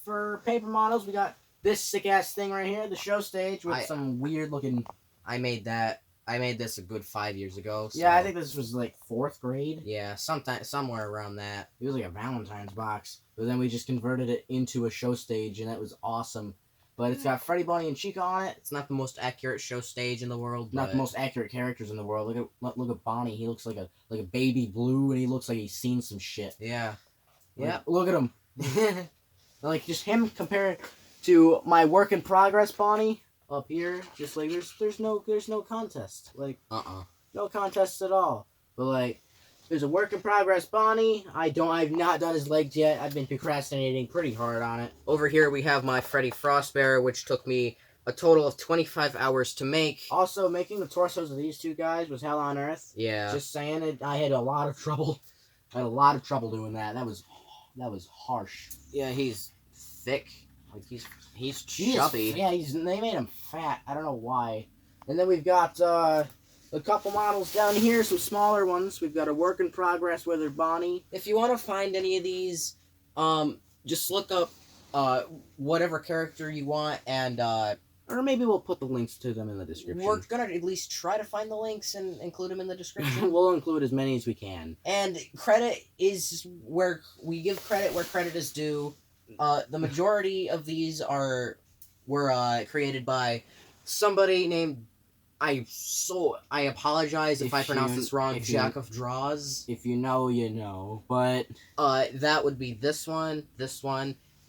for paper models, we got this sick-ass thing right here, the show stage, with some weird-looking...
I made this a good 5 years ago. So.
Yeah, I think this was, like, 4th grade.
Yeah, somewhere around that.
It was like a Valentine's box. But then we just converted it into a show stage, and that was awesome. But it's got Freddy, Bonnie, and Chica on it.
It's not the most accurate show stage in the world.
Not the most accurate characters in the world. Look at Bonnie. He looks like a baby blue, and he looks like he's seen some shit.
Yeah.
Yeah. Look at him. Like, just him compared to my work in progress Bonnie up here. Just like there's no contest. Like no contest at all. But like there's a work in progress Bonnie. I've not done his legs yet. I've been procrastinating pretty hard on it.
Over here we have my Freddy Frostbear, which took me a total of 25 hours to make.
Also, making the torsos of these two guys was hell on earth.
Yeah.
Just saying it. I had a lot of trouble. I had a lot of trouble doing that. That was harsh.
Yeah, he's thick. Like he's chubby.
Yeah, they made him fat. I don't know why. And then we've got a couple models down here, some smaller ones. We've got a work in progress Withered Bonnie.
If you want to find any of these, just look up whatever character you want, and
or maybe we'll put the links to them in the description.
We're gonna at least try to find the links and include them in the description.
We'll include as many as we can.
And credit is where we give credit where credit is due. The majority of these were created by somebody named I apologize if I pronounce this wrong. Jack of Draws.
If you know, you know. But
that would be this one,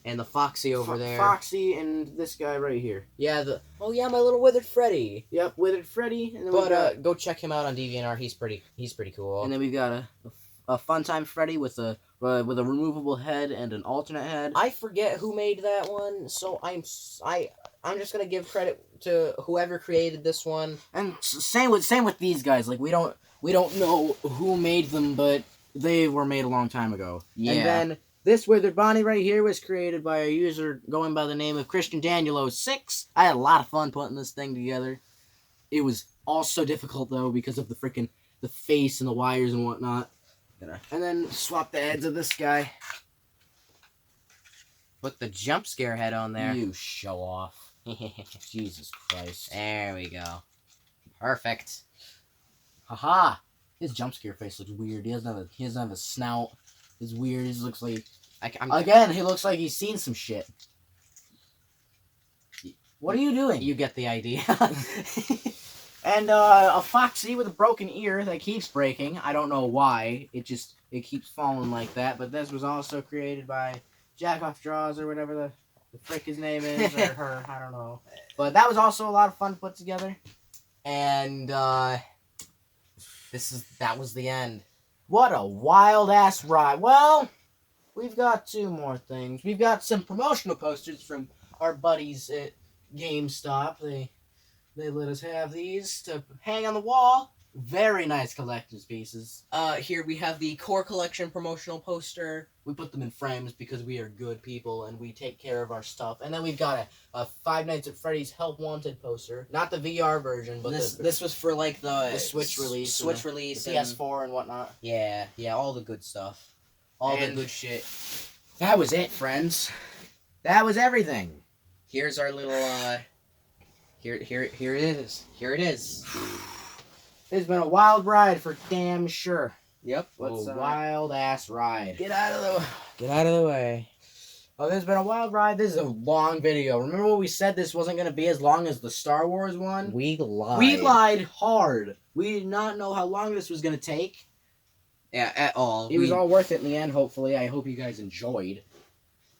and the Foxy over there.
Foxy and this guy right here.
Yeah, my little Withered Freddy.
Yep, Withered Freddy.
And then go check him out on DeviantArt. He's pretty cool.
And then we've got Funtime Freddy with a removable head and an alternate head.
I forget who made that one, so I'm just gonna give credit to whoever created this one.
And same with these guys. Like we don't know who made them, but they were made a long time ago.
Yeah.
And then this Withered Bonnie right here was created by a user going by the name of Christian Daniel 06. I had a lot of fun putting this thing together. It was also difficult though because of the face and the wires and whatnot. And then swap the heads of this guy.
Put the jump scare head on there.
You show off. Jesus Christ.
There we go. Perfect.
Haha. His jump scare face looks weird. He doesn't have a snout. It's weird. He looks like again. He looks like he's seen some shit. What are you doing?
You get the idea.
And a Foxy with a broken ear that keeps breaking. I don't know why. It keeps falling like that. But this was also created by Jackoff Draws or whatever the frick his name is, or her. I don't know. But that was also a lot of fun to put together.
And that was the end.
What a wild ass ride. Well, we've got two more things. We've got some promotional posters from our buddies at GameStop. They let us have these to hang on the wall. Very nice collector's pieces.
Here we have the core collection promotional poster.
We put them in frames because we are good people and we take care of our stuff. And then we've got a Five Nights at Freddy's Help Wanted poster. Not the VR version, but
this was for like the
Switch release.
Switch release.
The PS4 and whatnot.
Yeah, all the good stuff. All the good shit.
That was it, friends. That was everything.
Here's our little Here it is. Here it is.
It's been a wild ride for damn sure.
Yep.
Wild ass ride.
Get out of the way.
Oh, this has been a wild ride. This is a long video. Remember what we said? This wasn't going to be as long as the Star Wars one?
We lied.
We lied hard. We did not know how long this was going to take.
Yeah, at all.
It was all worth it in the end, hopefully. I hope you guys enjoyed.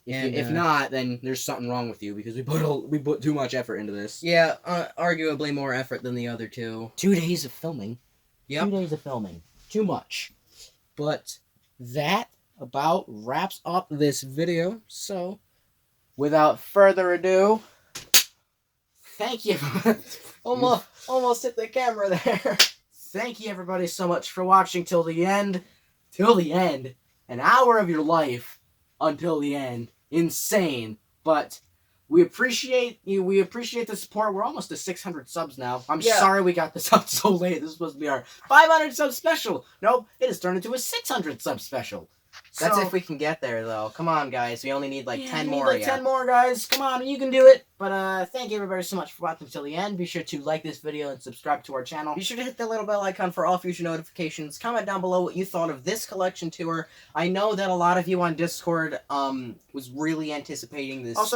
If not, then there's something wrong with you because we put too much effort into this.
Yeah, arguably more effort than the other two.
2 days of filming.
Yep.
2 days of filming. Too much. But that about wraps up this video. So, without further ado, thank you.
Almost hit the camera there.
Thank you everybody so much for watching till the end. Till the end. An hour of your life until the end. Insane, but we appreciate you. We appreciate the support. We're almost to 600 subs now. I'm sorry we got this up so late. This is supposed to be our 500 sub special. Nope, it has turned into a 600 sub special.
That's if we can get there, though. Come on, guys. We only need like 10 more.
10 more, guys. Come on, you can do it. But thank you everybody so much for watching till the end. Be sure to like this video and subscribe to our channel.
Be sure to hit the little bell icon for all future notifications. Comment down below what you thought of this collection tour. I know that a lot of you on Discord was really anticipating this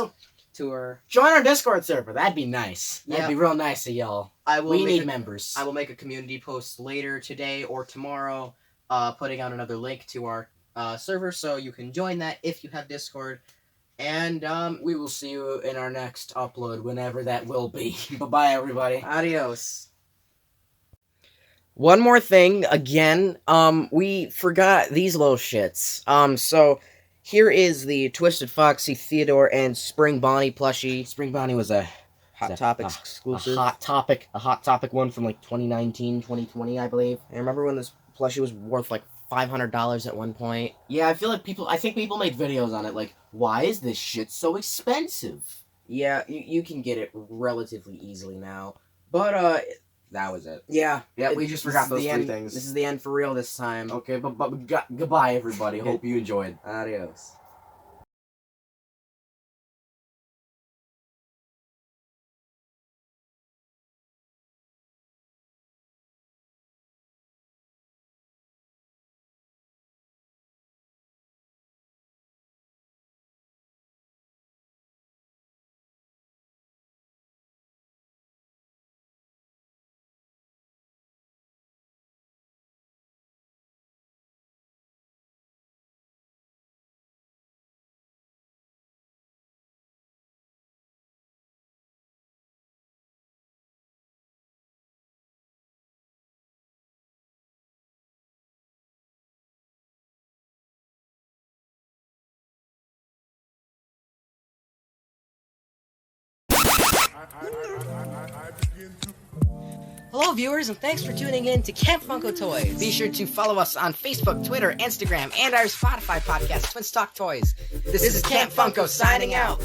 tour.
Join our Discord server. That'd be nice. That'd be real nice of y'all. We need members.
I will make a community post later today or tomorrow, putting out another link to our server, so you can join that if you have Discord. And
we will see you in our next upload, whenever that will be. Bye-bye, everybody.
Adios. One more thing, again, we forgot these little shits. So here is the Twisted Foxy, Theodore, and Spring Bonnie plushie.
Spring Bonnie was a
Hot Topic exclusive.
A Hot Topic one from like 2019, 2020, I believe.
I remember when this plushie was worth like $500 at one point.
Yeah, I think people made videos on it like, why is this shit so expensive?
Yeah, you can get it relatively easily now. But,
that was it.
Yeah.
Yeah, we just forgot those three things.
This is the end for real this time.
Okay, but goodbye, everybody. Hope you enjoyed.
Adios. Hello, viewers, and thanks for tuning in to Camp Funko Toys.
Be sure to follow us on Facebook, Twitter, Instagram, and our Spotify podcast, Twins Talk Toys. This is Camp Funko signing out.